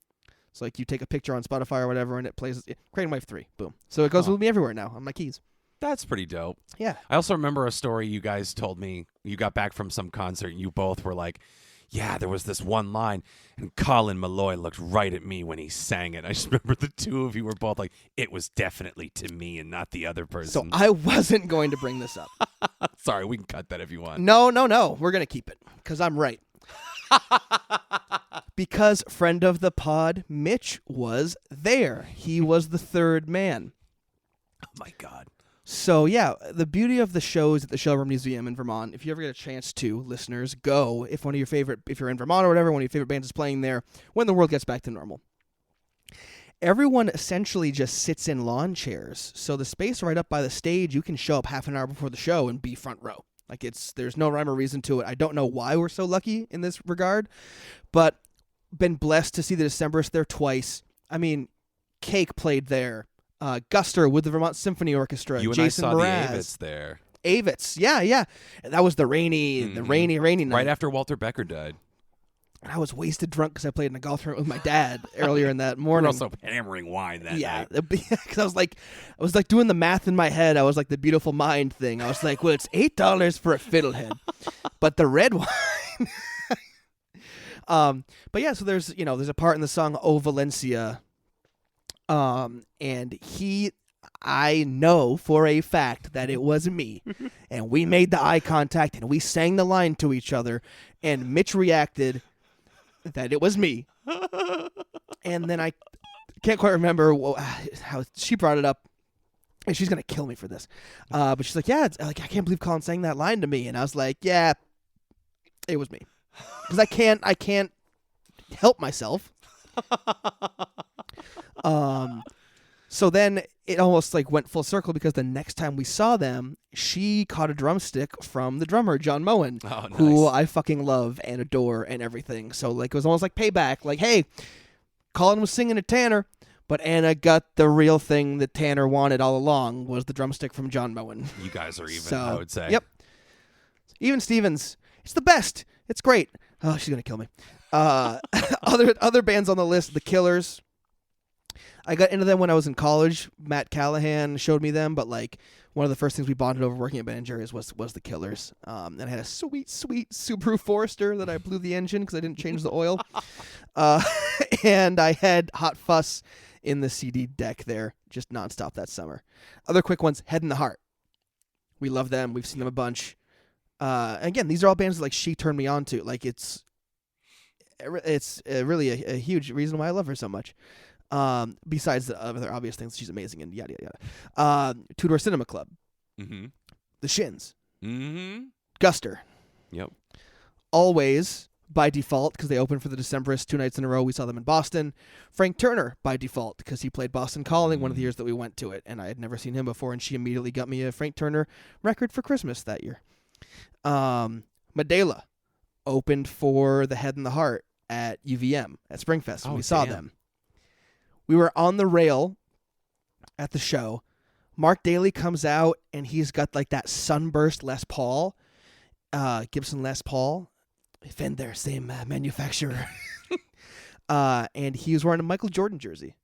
[SPEAKER 2] It's you take a picture on Spotify or whatever, and it plays Crane Wife 3. Boom. So it goes with me everywhere now on my keys.
[SPEAKER 1] That's pretty dope.
[SPEAKER 2] Yeah.
[SPEAKER 1] I also remember a story you guys told me. You got back from some concert, and you both were like, yeah, there was this one line, and Colin Malloy looked right at me when he sang it. I just remember the two of you were both like, it was definitely to me and not the other person.
[SPEAKER 2] So I wasn't going to bring this up.
[SPEAKER 1] Sorry, we can cut that if you want.
[SPEAKER 2] No. We're going to keep it, because I'm right. Because friend of the pod, Mitch, was there. He was the third man.
[SPEAKER 1] Oh, my God.
[SPEAKER 2] So, yeah, the beauty of the shows at the Shellroom Museum in Vermont, if you ever get a chance to, listeners, go. If you're in Vermont or whatever, one of your favorite bands is playing there, when the world gets back to normal. Everyone essentially just sits in lawn chairs. So the space right up by the stage, you can show up half an hour before the show and be front row. There's no rhyme or reason to it. I don't know why we're so lucky in this regard, but been blessed to see the Decemberists there twice. I mean, Cake played there. Guster with the Vermont Symphony Orchestra.
[SPEAKER 1] You and
[SPEAKER 2] Jason
[SPEAKER 1] I saw
[SPEAKER 2] Mraz.
[SPEAKER 1] the Avits there.
[SPEAKER 2] Avits, yeah. And that was the rainy night.
[SPEAKER 1] Right after Walter Becker died.
[SPEAKER 2] And I was wasted drunk because I played in a golf tournament with my dad earlier in that morning.
[SPEAKER 1] We're also hammering wine that night.
[SPEAKER 2] Because I was doing the math in my head. I was the Beautiful Mind thing. I was like, well, it's $8 for a fiddlehead, but the red wine. But yeah, so there's a part in the song "O Valencia." And I know for a fact that it was me, and we made the eye contact and we sang the line to each other, and Mitch reacted that it was me. And then I can't quite remember how she brought it up, and she's going to kill me for this. But she's like, yeah, I can't believe Colin sang that line to me. And I was like, yeah, it was me. Because I can't help myself. So then it almost went full circle, because the next time we saw them, she caught a drumstick from the drummer, John Moen, who I fucking love and adore and everything. So it was almost like payback. Hey, Colin was singing at Tanner, But Anna got the real thing that Tanner wanted all along, was the drumstick from John Moen.
[SPEAKER 1] You guys are even,
[SPEAKER 2] So,
[SPEAKER 1] I would say.
[SPEAKER 2] Yep. Even Stevens. It's the best. It's great. Oh, she's going to kill me. Other bands on the list, The Killers. I got into them when I was in college. Matt Callahan showed me them, but like one of the first things we bonded over working at Ben & Jerry's was The Killers. And I had a sweet Subaru Forester that I blew the engine because I didn't change the oil. And I had Hot Fuss in the CD deck there, just nonstop that summer. Other quick ones, Head in the Heart. We love them. We've seen them a bunch. Again, these are all bands that like she turned me on to. Like it's really a huge reason why I love her so much. Besides the other obvious things, she's amazing and yada yada yada. Two Door Cinema Club.
[SPEAKER 1] Mm-hmm.
[SPEAKER 2] The Shins.
[SPEAKER 1] Mm-hmm.
[SPEAKER 2] Guster.
[SPEAKER 1] Yep.
[SPEAKER 2] Always by default because they opened for the Decemberists 2 nights in a row. We saw them in Boston. Frank Turner by default because he played Boston Calling one of the years that we went to it, and I had never seen him before, and she immediately got me a Frank Turner record for Christmas that year. Medela opened for the Head and the Heart at UVM at Springfest. We saw them. We were on the rail at the show. Mark Daly comes out, and he's got like that sunburst Les Paul, Gibson Les Paul. Fender, same manufacturer. And he was wearing a Michael Jordan jersey.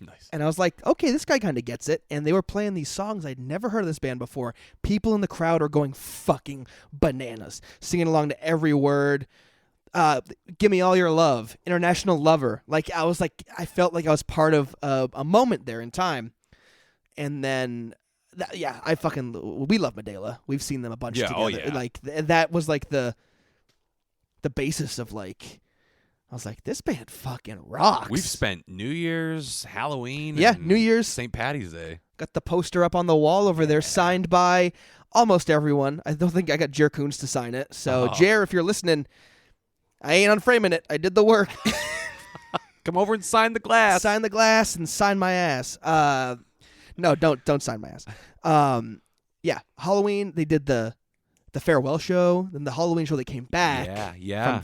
[SPEAKER 1] Nice.
[SPEAKER 2] And I was like, okay, this guy kind of gets it. And they were playing these songs. I'd never heard of this band before. People in the crowd are going fucking bananas, singing along to every word. Give Me All Your Love, International Lover. Like, I felt like I was part of a moment there in time. And then, we love Medela. We've seen them a bunch together.
[SPEAKER 1] Oh yeah.
[SPEAKER 2] Like, that was like the basis of like, I was like, this band fucking rocks.
[SPEAKER 1] We've spent New Year's, Halloween,
[SPEAKER 2] Yeah,
[SPEAKER 1] and
[SPEAKER 2] New Year's.
[SPEAKER 1] St. Patty's Day.
[SPEAKER 2] Got the poster up on the wall over there, signed by almost everyone. I don't think I got Jer Coons to sign it. So, Jer, if you're listening, I ain't unframing it. I did the work.
[SPEAKER 1] Come over and sign the glass.
[SPEAKER 2] Sign the glass and sign my ass. No, don't sign my ass. Yeah, Halloween, they did the farewell show. Then the Halloween show, they came back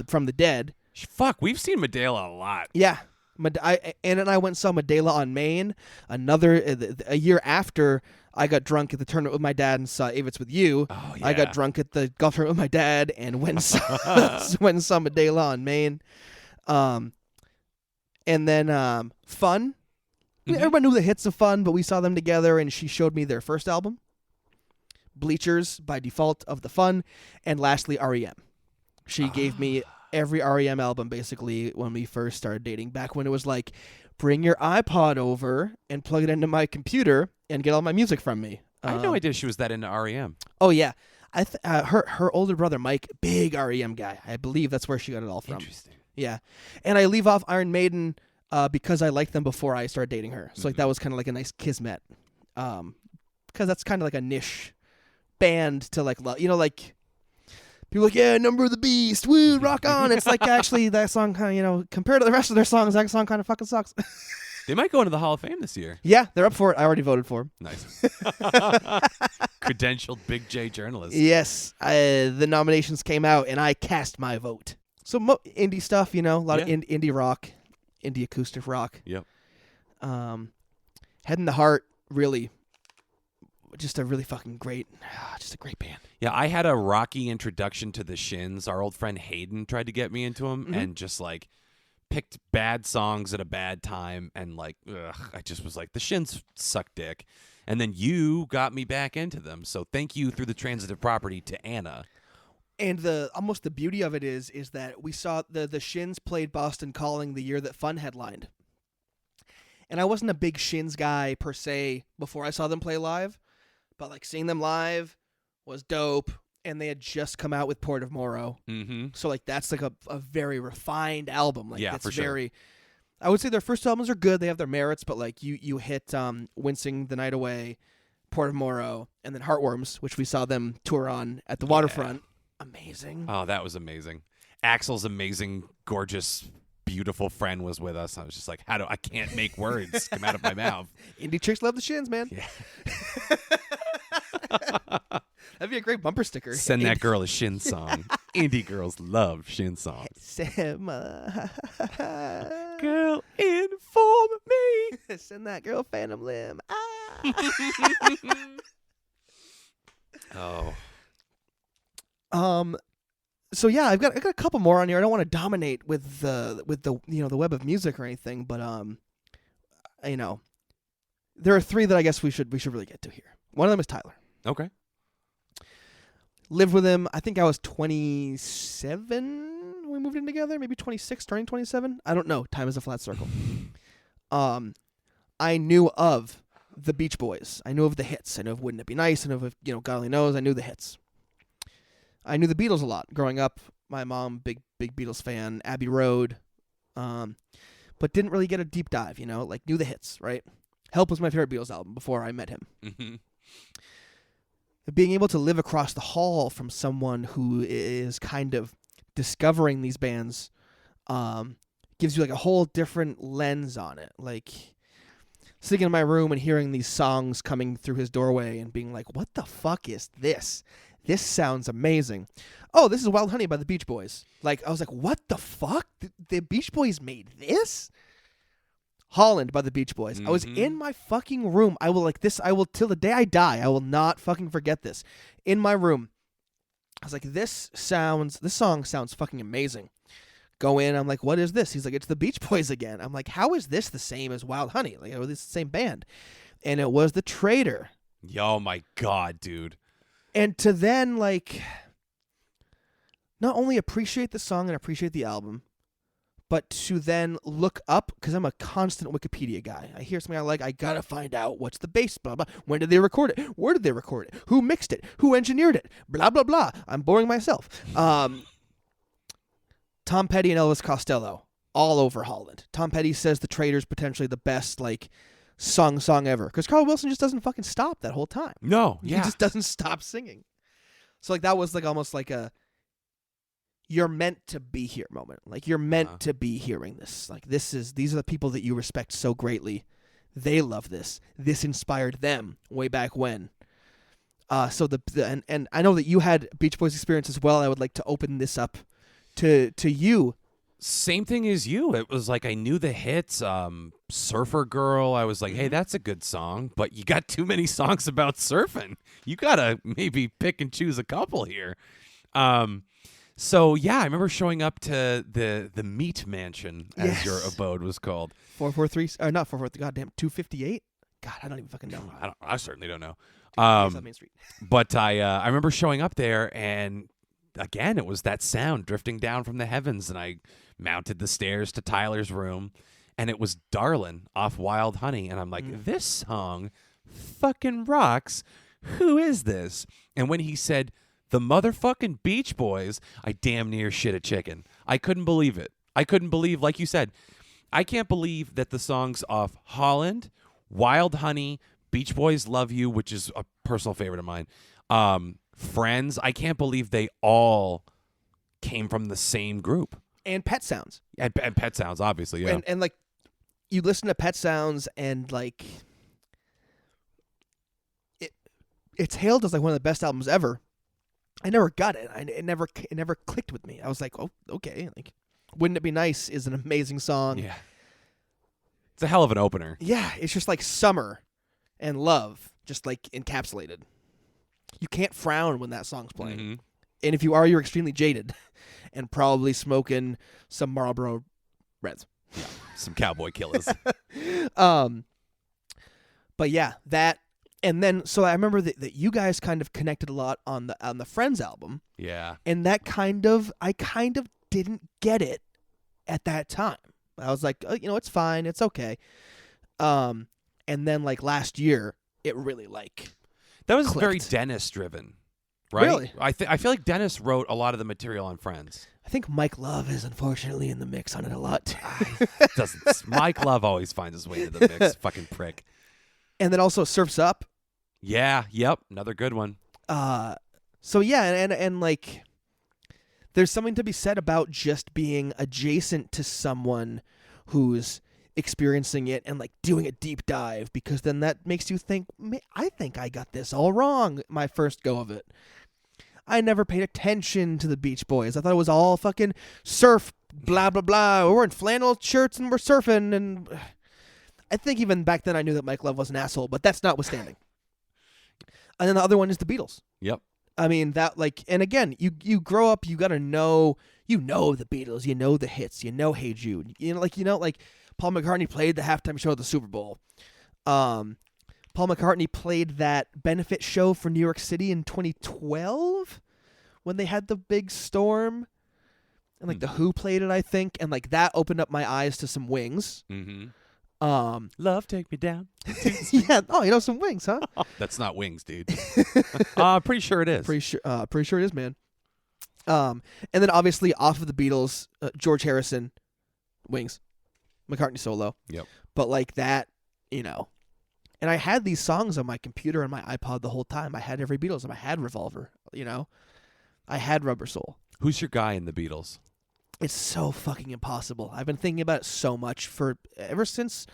[SPEAKER 2] from the dead.
[SPEAKER 1] Fuck, we've seen Medela a lot.
[SPEAKER 2] Yeah. Anna and I went and saw Medela on Maine. A year after I got drunk at the tournament with my dad and saw Avits with you.
[SPEAKER 1] Oh, yeah.
[SPEAKER 2] I got drunk at the golf tournament with my dad and went and saw Medela on Maine. And then Fun.
[SPEAKER 1] Mm-hmm.
[SPEAKER 2] Everyone knew the hits of Fun, but we saw them together, and she showed me their first album, Bleachers, by default of the Fun, and lastly, REM. She gave me every REM album, basically, when we first started dating, back when it was like, bring your iPod over and plug it into my computer and get all my music from me.
[SPEAKER 1] I had no idea she was that into REM.
[SPEAKER 2] Oh, yeah. Her older brother, Mike, big REM guy. I believe that's where she got it all from.
[SPEAKER 1] Interesting.
[SPEAKER 2] Yeah. And I leave off Iron Maiden because I liked them before I started dating her. So like that was kind of like a nice kismet. Because that's kind of like a niche band to like love. You know, like people are like, yeah, Number of the Beast, woo, rock on. It's like actually that song kind of, compared to the rest of their songs, that song kind of fucking sucks.
[SPEAKER 1] They might go into the Hall of Fame this year.
[SPEAKER 2] Yeah, they're up for it. I already voted for them.
[SPEAKER 1] Nice. Credentialed Big J journalist.
[SPEAKER 2] Yes, the nominations came out and I cast my vote. So indie stuff, a lot of indie rock, indie acoustic rock.
[SPEAKER 1] Yep.
[SPEAKER 2] Head in the Heart, really, just a really fucking great, just a great band.
[SPEAKER 1] Yeah, I had a rocky introduction to the Shins. Our old friend Hayden tried to get me into them and just like picked bad songs at a bad time, and like, I just was like, the Shins suck dick. And then you got me back into them. So thank you through the transitive property to Anna.
[SPEAKER 2] And almost the beauty of it is that we saw the Shins played Boston Calling the year that Fun headlined. And I wasn't a big Shins guy per se before I saw them play live, but like seeing them live was dope. And they had just come out with Port of Morrow. Mm-hmm. So like that's like a very refined album. Like
[SPEAKER 1] yeah,
[SPEAKER 2] it's
[SPEAKER 1] for sure.
[SPEAKER 2] very, I would say their first albums are good. They have their merits, but like you hit Wincing the Night Away, Port of Morrow, and then Heartworms, which we saw them tour on at the Waterfront. Amazing.
[SPEAKER 1] Oh, that was amazing. Axel's amazing, gorgeous, beautiful friend was with us. I was just like, I can't make words come out of my mouth.
[SPEAKER 2] Indie chicks love the Shins, man.
[SPEAKER 1] Yeah.
[SPEAKER 2] That'd be a great bumper sticker.
[SPEAKER 1] Send that girl a Shin song. Indie girls love Shin songs.
[SPEAKER 2] Sema.
[SPEAKER 1] Girl, inform me.
[SPEAKER 2] Send that girl Phantom Limb.
[SPEAKER 1] Oh.
[SPEAKER 2] So yeah, I got a couple more on here. I don't want to dominate with the the web of music or anything, but there are three that I guess we should really get to here. One of them is Tyler.
[SPEAKER 1] Okay.
[SPEAKER 2] Lived with him. I think I was 27 when we moved in together. Maybe 26, turning 27. I don't know. Time is a flat circle. I knew of the Beach Boys. I knew of the hits. I knew of Wouldn't It Be Nice. I knew of God Only Knows. I knew the hits. I knew the Beatles a lot growing up. My mom, big Beatles fan. Abbey Road, but didn't really get a deep dive. Like knew the hits. Right. Help was my favorite Beatles album before I met him.
[SPEAKER 1] Mm-hmm.
[SPEAKER 2] Being able to live across the hall from someone who is kind of discovering these bands gives you like a whole different lens on it. Like sitting in my room and hearing these songs coming through his doorway and being like, what the fuck is this? This sounds amazing. Oh, this is Wild Honey by the Beach Boys. Like, I was like, what the fuck? The Beach Boys made this? Holland by the Beach Boys.
[SPEAKER 1] Mm-hmm.
[SPEAKER 2] I was in my fucking room. I will till the day I die, I will not fucking forget this. In my room. I was like, this song sounds fucking amazing. Go in, I'm like, what is this? He's like, it's the Beach Boys again. I'm like, how is this the same as Wild Honey? Like, this is the same band. And it was The Traitor.
[SPEAKER 1] Oh my God, dude.
[SPEAKER 2] And to then, like, not only appreciate the song and appreciate the album, but to then look up, because I'm a constant Wikipedia guy. I hear something I like, I gotta find out what's the bass, blah, blah. When did they record it? Where did they record it? Who mixed it? Who engineered it? Blah, blah, blah. I'm boring myself. Tom Petty and Elvis Costello, all over Holland. Tom Petty says The Traitor's potentially the best, like, song ever. Because Carl Wilson just doesn't fucking stop that whole time.
[SPEAKER 1] No, yeah.
[SPEAKER 2] He just doesn't stop singing. So, like, that was, like, almost like a you're meant to be here moment. Like, you're meant to be hearing this. Like, these are the people that you respect so greatly. They love this. This inspired them way back when. So and I know that you had Beach Boys experience as well. I would like to open this up to you.
[SPEAKER 1] Same thing as you. It was like I knew the hits. Surfer Girl. I was like, hey, that's a good song, but you got too many songs about surfing. You gotta maybe pick and choose a couple here. So yeah, I remember showing up to the Meat Mansion, as your abode was called.
[SPEAKER 2] 443, not 443. Goddamn, 258. God, I don't even fucking know.
[SPEAKER 1] I certainly don't know.
[SPEAKER 2] Main Street.
[SPEAKER 1] But I remember showing up there, and again, it was that sound drifting down from the heavens, and I mounted the stairs to Tyler's room, and it was Darlin' off Wild Honey, and I'm like, this song fucking rocks. Who is this? And when he said the motherfucking Beach Boys, I damn near shit a chicken. I couldn't believe it. I couldn't believe, like you said, I can't believe that the songs off Holland, Wild Honey, Beach Boys Love You, which is a personal favorite of mine, Friends, I can't believe they all came from the same group.
[SPEAKER 2] And Pet Sounds.
[SPEAKER 1] And Pet Sounds, obviously, yeah.
[SPEAKER 2] And like, you listen to Pet Sounds and, like, it's hailed as, like, one of the best albums ever. I never got it. It never clicked with me. I was like, oh, okay. Like, Wouldn't It Be Nice is an amazing song.
[SPEAKER 1] Yeah. It's a hell of an opener.
[SPEAKER 2] Yeah, it's just like summer and love, just like encapsulated. You can't frown when that song's playing.
[SPEAKER 1] Mm-hmm.
[SPEAKER 2] And if you are, you're extremely jaded and probably smoking some Marlboro Reds.
[SPEAKER 1] Yeah, some cowboy killers.
[SPEAKER 2] But yeah, that. And then, so I remember that you guys kind of connected a lot on the Friends album.
[SPEAKER 1] Yeah.
[SPEAKER 2] And that I kind of didn't get it at that time. I was like, oh, it's fine. It's okay. And then, like, last year, it really, like,
[SPEAKER 1] that was
[SPEAKER 2] clicked.
[SPEAKER 1] Very Dennis-driven, right?
[SPEAKER 2] Really?
[SPEAKER 1] I feel like Dennis wrote a lot of the material on Friends.
[SPEAKER 2] I think Mike Love is unfortunately in the mix on it a lot, too.
[SPEAKER 1] Mike Love always finds his way into the mix. Fucking prick.
[SPEAKER 2] And then also Surf's Up.
[SPEAKER 1] Yeah, yep, another good one.
[SPEAKER 2] So yeah, and like, there's something to be said about just being adjacent to someone who's experiencing it and, like, doing a deep dive, because then that makes you think, I think I got this all wrong my first go of it. I never paid attention to the Beach Boys. I thought it was all fucking surf, blah, blah, blah. We're in flannel shirts and we're surfing, and I think even back then I knew that Mike Love was an asshole, but that's notwithstanding. And then the other one is the Beatles.
[SPEAKER 1] Yep.
[SPEAKER 2] I mean, that, like, and again, you grow up, you got to know, the Beatles, you know the hits, you know Hey Jude. Like Paul McCartney played the halftime show at the Super Bowl. Paul McCartney played that benefit show for New York City in 2012 when they had the big storm. And, like, The Who played it, I think. And, like, that opened up my eyes to some Wings.
[SPEAKER 1] Mm-hmm. Love, take me down.
[SPEAKER 2] Yeah. Oh, you know some Wings, huh?
[SPEAKER 1] That's not Wings, dude. Pretty sure it is.
[SPEAKER 2] Pretty sure it is, man. And then obviously off of the Beatles, George Harrison, Wings, McCartney solo.
[SPEAKER 1] Yep.
[SPEAKER 2] But like that, and I had these songs on my computer and my iPod the whole time. I had every Beatles. I had Revolver. I had Rubber Soul.
[SPEAKER 1] Who's your guy in the Beatles?
[SPEAKER 2] It's so fucking impossible. I've been thinking about it so much ever since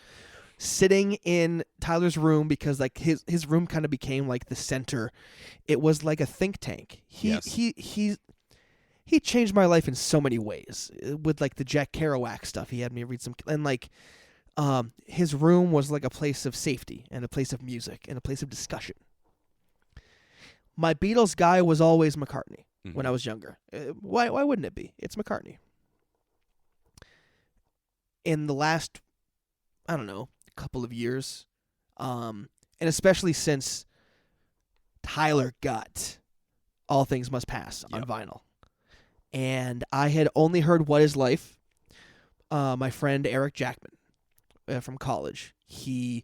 [SPEAKER 2] sitting in Tyler's room, because like his room kind of became like the center. It was like a think tank. He changed my life in so many ways with like the Jack Kerouac stuff. He had me read some, and like his room was like a place of safety and a place of music and a place of discussion. My Beatles guy was always McCartney when I was younger. Why wouldn't it be? It's McCartney. In the last, I don't know, couple of years, and especially since Tyler got All Things Must Pass on vinyl, and I had only heard What Is Life. My friend Eric Jackman from college, he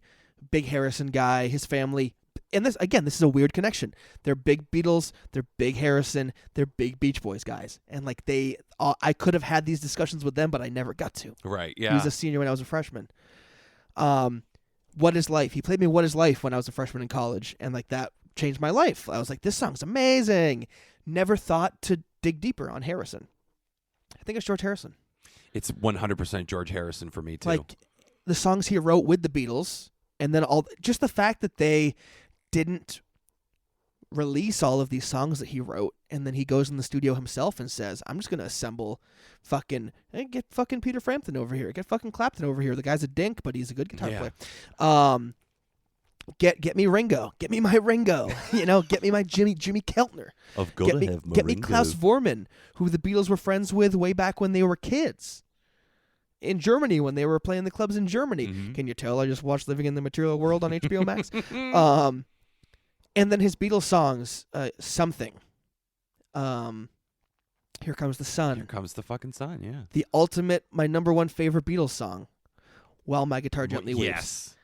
[SPEAKER 2] big Harrison guy, his family, and this is a weird connection. They're big Beatles, they're big Harrison, they're big Beach Boys guys, and like I could have had these discussions with them, but I never got to.
[SPEAKER 1] Right. Yeah.
[SPEAKER 2] He was a senior when I was a freshman. What Is Life? He played me What Is Life when I was a freshman in college, and like that changed my life. I was like, this song's amazing. Never thought to dig deeper on Harrison. I think it's George Harrison.
[SPEAKER 1] It's 100% George Harrison for me too.
[SPEAKER 2] Like the songs he wrote with the Beatles, and then just the fact that they didn't release all of these songs that he wrote, and then he goes in the studio himself and says, I'm just going to assemble get fucking Peter Frampton over here, get fucking Clapton over here. The guy's a dink, but he's a good guitar player. Get me Ringo, get me my Ringo, get me my Jimmy Keltner. Get me Klaus Vormann, who the Beatles were friends with way back when they were kids in Germany, when they were playing the clubs in Germany. Mm-hmm. Can you tell I just watched Living in the Material World on HBO Max? And then his Beatles songs, Something. Here Comes the Sun.
[SPEAKER 1] Here Comes the fucking sun, yeah.
[SPEAKER 2] The ultimate, my number one favorite Beatles song, While My Guitar Gently Weeps.
[SPEAKER 1] Yes.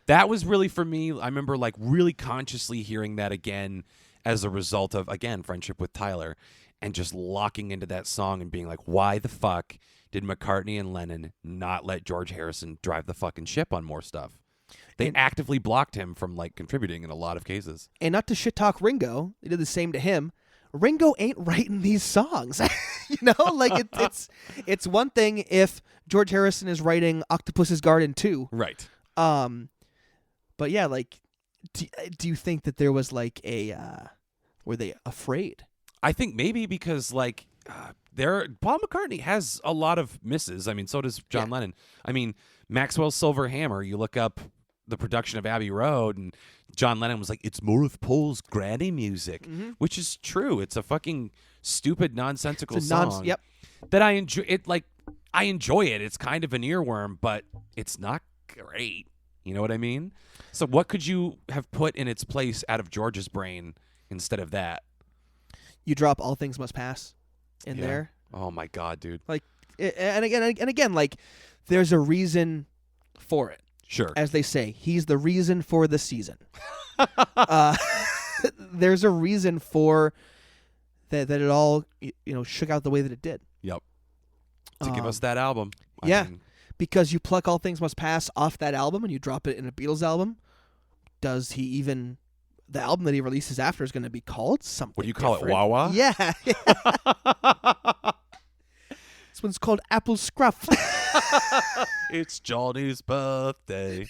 [SPEAKER 1] That was really, for me, I remember like really consciously hearing that again as a result of, again, friendship with Tyler, and just locking into that song and being like, why the fuck did McCartney and Lennon not let George Harrison drive the fucking ship on more stuff? They actively blocked him from like contributing in a lot of cases. And
[SPEAKER 2] not to shit talk Ringo, they did the same to him. Ringo ain't writing these songs. Like it's one thing if George Harrison is writing Octopus's Garden 2.
[SPEAKER 1] Right.
[SPEAKER 2] But yeah, like do you think that there was like were they afraid?
[SPEAKER 1] I think maybe because like Paul McCartney has a lot of misses. I mean, so does John Lennon. I mean, Maxwell's Silver Hammer, you look up the production of Abbey Road, and John Lennon was like, it's more of Paul's granny music, which is true. It's a fucking stupid, nonsensical song that I enjoy. I enjoy it. It's kind of an earworm, but it's not great. You know what I mean? So what could you have put in its place out of George's brain instead of that?
[SPEAKER 2] You drop All Things Must Pass in there.
[SPEAKER 1] Oh my God, dude.
[SPEAKER 2] Like, and again, like, there's a reason for it.
[SPEAKER 1] Sure.
[SPEAKER 2] As they say, he's the reason for the season. There's a reason for that it all, shook out the way that it did.
[SPEAKER 1] Yep. To give us that album. I mean,
[SPEAKER 2] because you pluck All Things Must Pass off that album and you drop it in a Beatles album. Does he even... The album that he releases after is going to be called something
[SPEAKER 1] What do you call
[SPEAKER 2] different.
[SPEAKER 1] it, Wawa?
[SPEAKER 2] Yeah. This one's called Apple Scruff.
[SPEAKER 1] It's Johnny's birthday.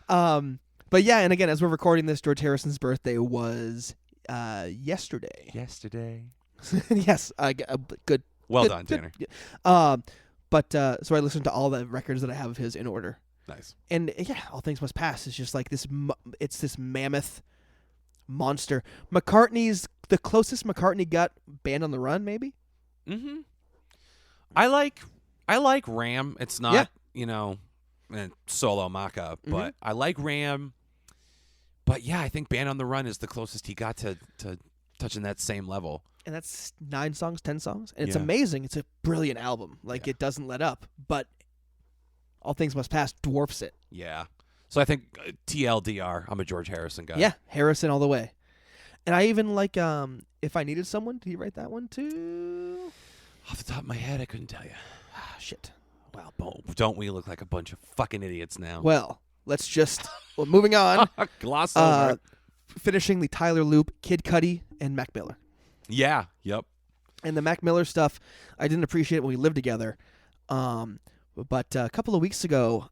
[SPEAKER 2] But yeah, and again, as we're recording this, George Harrison's birthday was yesterday. Yes, good.
[SPEAKER 1] Well done, Tanner.
[SPEAKER 2] But so I listened to all the records that I have of his in order.
[SPEAKER 1] Nice.
[SPEAKER 2] And yeah, All Things Must Pass is just like this. It's this mammoth monster. McCartney's the closest McCartney got Band on the Run, maybe.
[SPEAKER 1] Mm-hmm. I like Ram. It's not solo maca, but I like Ram. But yeah, I think Band on the Run is the closest he got to touching that same level.
[SPEAKER 2] And that's 9 songs, 10 songs, and it's amazing. It's a brilliant album. Like it doesn't let up, but All Things Must Pass dwarfs it.
[SPEAKER 1] Yeah. So I think TLDR, I'm a George Harrison guy.
[SPEAKER 2] Yeah, Harrison all the way. And I even like If I Needed Someone. Did he write that one too?
[SPEAKER 1] Off the top of my head, I couldn't tell you.
[SPEAKER 2] Ah, shit.
[SPEAKER 1] Wow, don't we look like a bunch of fucking idiots now?
[SPEAKER 2] Well, let's just moving on.
[SPEAKER 1] Gloss over.
[SPEAKER 2] Finishing the Tyler Loop, Kid Cudi, and Mac Miller.
[SPEAKER 1] Yeah. Yep.
[SPEAKER 2] And the Mac Miller stuff, I didn't appreciate when we lived together. But a couple of weeks ago,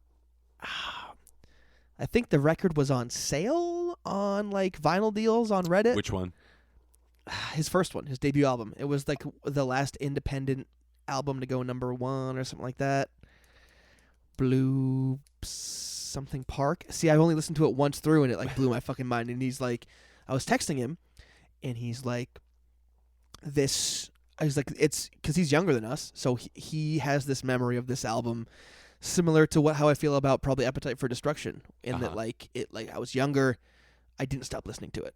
[SPEAKER 2] I think the record was on sale on like vinyl deals on Reddit.
[SPEAKER 1] Which one?
[SPEAKER 2] His first one, his debut album. It was like the last independent album to go #1 or something like that. Blue something Park. See, I only listened to it once through and it like blew my fucking mind. And he's like, I was texting him and he's like, it's because he's younger than us. So he has this memory of this album similar to how I feel about probably Appetite for Destruction. In that I was younger. I didn't stop listening to it.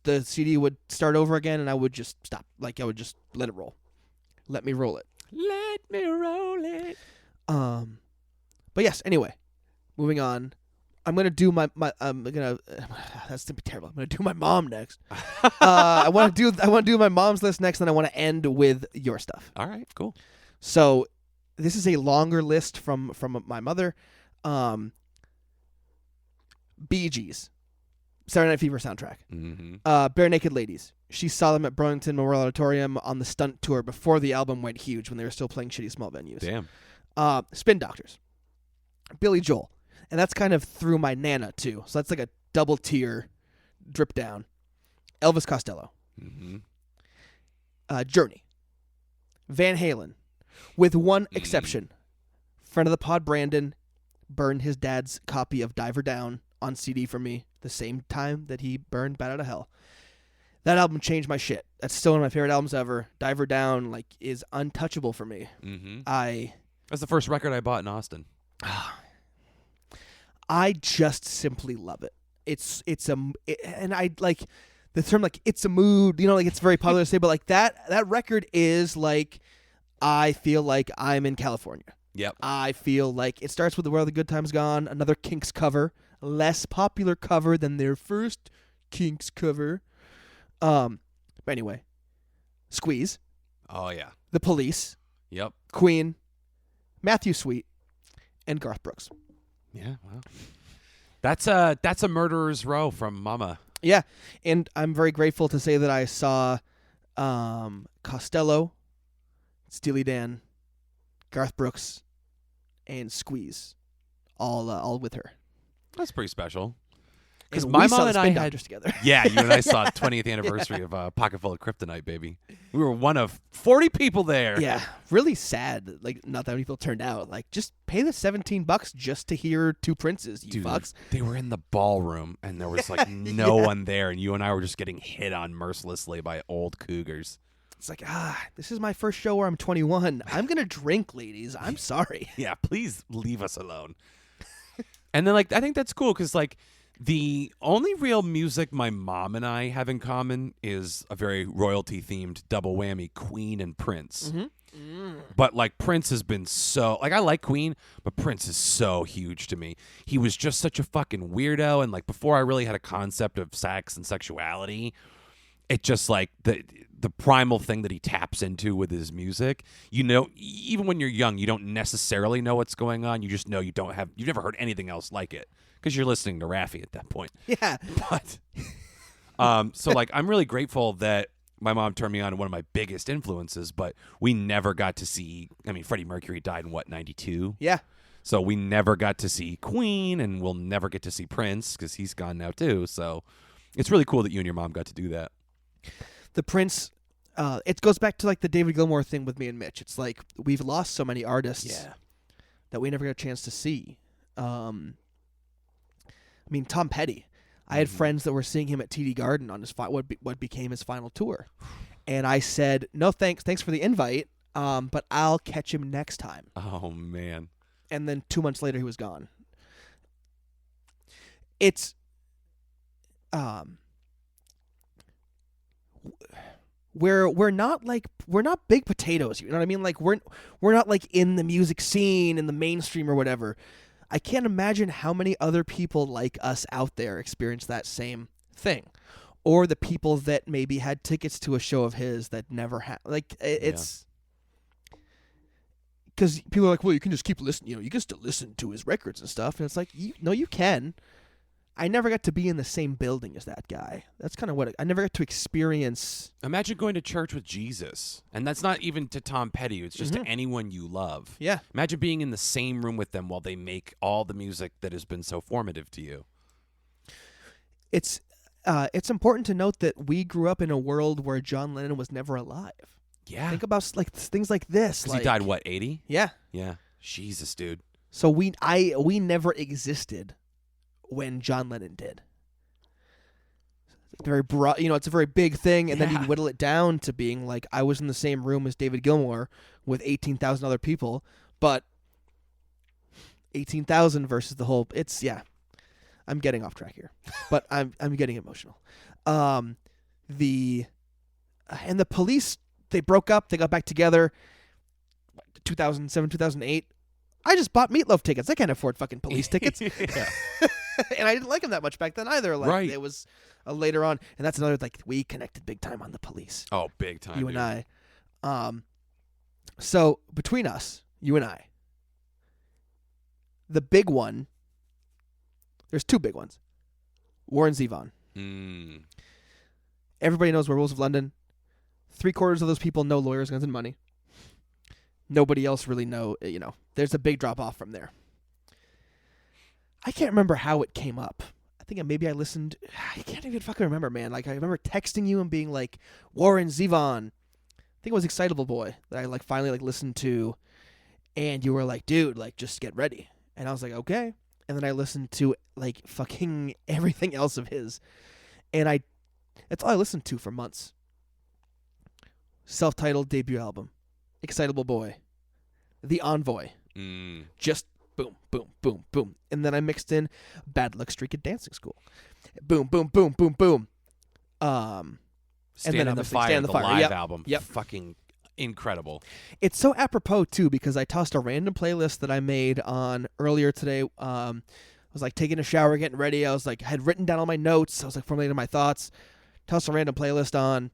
[SPEAKER 2] The CD would start over again and I would just stop. Like I would just let it roll. Let me roll it.
[SPEAKER 1] Let me roll it.
[SPEAKER 2] But yes, anyway, moving on. I'm gonna do that's gonna be terrible. I'm gonna do my mom next. I want to do my mom's list next, and I want to end with your stuff.
[SPEAKER 1] All right, cool.
[SPEAKER 2] So this is a longer list from my mother. Bee Gees, Saturday Night Fever soundtrack.
[SPEAKER 1] Mm-hmm.
[SPEAKER 2] Bare Naked Ladies. She saw them at Burlington Memorial Auditorium on the stunt tour before the album went huge when they were still playing shitty small venues.
[SPEAKER 1] Damn.
[SPEAKER 2] Spin Doctors. Billy Joel. And that's kind of through my Nana, too. So that's like a double tier drip down. Elvis Costello.
[SPEAKER 1] Mm-hmm.
[SPEAKER 2] Journey. Van Halen. With one exception. Friend of the pod, Brandon, burned his dad's copy of Diver Down on CD for me the same time that he burned Bat Out of Hell. That album changed my shit. That's still one of my favorite albums ever. Diver Down is untouchable for me.
[SPEAKER 1] Mm-hmm.
[SPEAKER 2] That's
[SPEAKER 1] the first record I bought in Austin.
[SPEAKER 2] I just simply love it. And I like the term it's a mood, it's very popular to say, but that record is I feel like I'm in California.
[SPEAKER 1] Yep.
[SPEAKER 2] I feel like it starts with The Where the Good Times Gone, another Kinks cover, less popular cover than their first Kinks cover. But anyway, Squeeze.
[SPEAKER 1] Oh yeah.
[SPEAKER 2] The Police.
[SPEAKER 1] Yep.
[SPEAKER 2] Queen. Matthew Sweet. And Garth Brooks.
[SPEAKER 1] Yeah, wow. That's a murderer's row from Mama.
[SPEAKER 2] Yeah, and I'm very grateful to say that I saw Costello, Steely Dan, Garth Brooks, and Squeeze all with her.
[SPEAKER 1] That's pretty special. Because
[SPEAKER 2] And
[SPEAKER 1] my
[SPEAKER 2] we
[SPEAKER 1] mom
[SPEAKER 2] saw the
[SPEAKER 1] and I
[SPEAKER 2] Spin
[SPEAKER 1] had
[SPEAKER 2] Doctors together.
[SPEAKER 1] Yeah, you and I saw 20th anniversary of Pocket Full of Kryptonite, baby. We were one of 40 people there.
[SPEAKER 2] Yeah, really sad. Not that many people turned out. Just pay the $17 just to hear two Princes, you
[SPEAKER 1] Dude,
[SPEAKER 2] fucks.
[SPEAKER 1] they were in the ballroom, and there was no one there, and you and I were just getting hit on mercilessly by old cougars.
[SPEAKER 2] It's this is my first show where I'm 21. I'm going to drink, ladies. I'm sorry.
[SPEAKER 1] Yeah, please leave us alone. And then, I think that's cool, because, the only real music my mom and I have in common is a very royalty-themed double whammy, Queen and Prince.
[SPEAKER 2] Mm-hmm.
[SPEAKER 1] But, Prince has been so... I like Queen, but Prince is so huge to me. He was just such a fucking weirdo, and, before I really had a concept of sex and sexuality, it just, the primal thing that he taps into with his music, even when you're young, you don't necessarily know what's going on. You just know you've never heard anything else like it. Because you're listening to Raffi at that point.
[SPEAKER 2] Yeah.
[SPEAKER 1] But, so, I'm really grateful that my mom turned me on to one of my biggest influences, but we never got to see, Freddie Mercury died in, 92?
[SPEAKER 2] Yeah.
[SPEAKER 1] So we never got to see Queen, and we'll never get to see Prince, because he's gone now, too. So it's really cool that you and your mom got to do that.
[SPEAKER 2] The Prince, it goes back to, the David Gilmour thing with me and Mitch. It's we've lost so many artists that we never got a chance to see. I mean, Tom Petty. I had friends that were seeing him at TD Garden on his what became his final tour, and I said, "No, thanks for the invite, but I'll catch him next time."
[SPEAKER 1] Oh man!
[SPEAKER 2] And then 2 months later, he was gone. It's, we're not big potatoes. You know what I mean? Like we're not like in the music scene, in the mainstream or whatever. I can't imagine how many other people like us out there experience that same thing, or the people that maybe had tickets to a show of his that never had. Like it's because people are like, well, you can just keep listening. You know, you can still listen to his records and stuff, and it's like, no, you can. I never got to be in the same building as that guy. That's kind of what I never got to experience.
[SPEAKER 1] Imagine going to church with Jesus. And that's not even to Tom Petty. It's just to anyone you love.
[SPEAKER 2] Yeah.
[SPEAKER 1] Imagine being in the same room with them while they make all the music that has been so formative to you.
[SPEAKER 2] It's important to note that we grew up in a world where John Lennon was never alive.
[SPEAKER 1] Yeah.
[SPEAKER 2] Think about like things like this.
[SPEAKER 1] Because he died, what, 80?
[SPEAKER 2] Yeah.
[SPEAKER 1] Yeah. Jesus, dude.
[SPEAKER 2] So we never existed when John Lennon did. It's very broad, it's a very big thing, and then you whittle it down to being like, I was in the same room as David Gilmour with 18,000 other people, but 18,000 versus the whole. It's I'm getting off track here, but I'm getting emotional. The Police, they broke up, they got back together. 2007, 2008. I just bought Meatloaf tickets. I can't afford fucking Police tickets. And I didn't like him that much back then either. Like,
[SPEAKER 1] right.
[SPEAKER 2] It was later on. And that's another, like, we connected big time on the Police.
[SPEAKER 1] Oh, big time,
[SPEAKER 2] You
[SPEAKER 1] dude.
[SPEAKER 2] and I. So, between us, you and I, the big one, there's two big ones. Warren Zevon. Everybody knows Werewolves of London. 3/4 of those people know Lawyers, Guns, and Money. Nobody else really there's a big drop off from there. I can't remember how it came up. I think maybe I listened. I can't even fucking remember, man. Like, I remember texting you and being like, Warren Zevon. I think it was Excitable Boy that I finally listened to, and you were like, dude, just get ready. And I was like, okay. And then I listened to fucking everything else of his, and that's all I listened to for months. Self-titled debut album, Excitable Boy, The Envoy, just boom, boom, boom, boom. And then I mixed in Bad Luck Streak at Dancing School. Boom, boom, boom, boom, boom.
[SPEAKER 1] Stand in the Fire, the live album.
[SPEAKER 2] Yep.
[SPEAKER 1] Fucking incredible.
[SPEAKER 2] It's so apropos, too, because I tossed a random playlist that I made on earlier today. I was taking a shower, getting ready. I was had written down all my notes. I was formulating my thoughts. Tossed a random playlist on.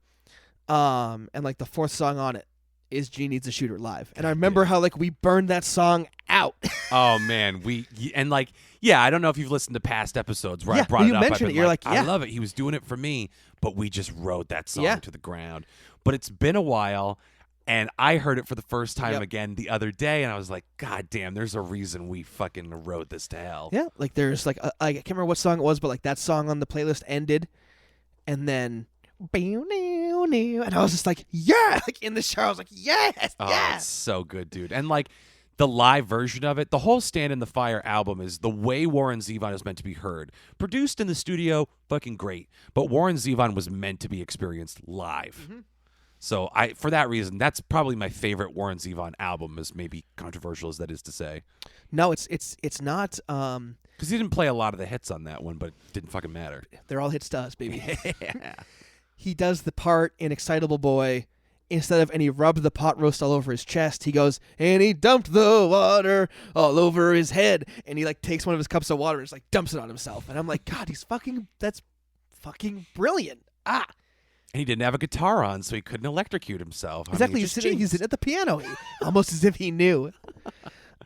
[SPEAKER 2] And the fourth song on it is G Needs a Shooter Live. And I remember how we burned that song out.
[SPEAKER 1] Oh man, I don't know if you've listened to past episodes where I brought it up.
[SPEAKER 2] You mentioned it. You're
[SPEAKER 1] I love it. He was doing it for me, but we just rode that song to the ground. But it's been a while, and I heard it for the first time again the other day, and I was like, God damn, there's a reason we fucking rode this to hell.
[SPEAKER 2] Yeah, there's I can't remember what song it was, but that song on the playlist ended, and then and I was just in the shower, I was yes,
[SPEAKER 1] It's so good, dude. And the live version of it, the whole Stand in the Fire album is the way Warren Zevon is meant to be heard. Produced in the studio, fucking great. But Warren Zevon was meant to be experienced live. Mm-hmm. So for that reason, that's probably my favorite Warren Zevon album, as maybe controversial as that is to say.
[SPEAKER 2] No, it's not.
[SPEAKER 1] Because he didn't play a lot of the hits on that one, but it didn't fucking matter.
[SPEAKER 2] They're all hits to us, baby. He does the part in Excitable Boy. Instead of, and he rubbed the pot roast all over his chest, he goes, and he dumped the water all over his head. And he takes one of his cups of water and just dumps it on himself. And I'm like, God, that's fucking brilliant. And
[SPEAKER 1] he didn't have a guitar on, so he couldn't electrocute himself.
[SPEAKER 2] Exactly. He's sitting at the piano, almost as if he knew.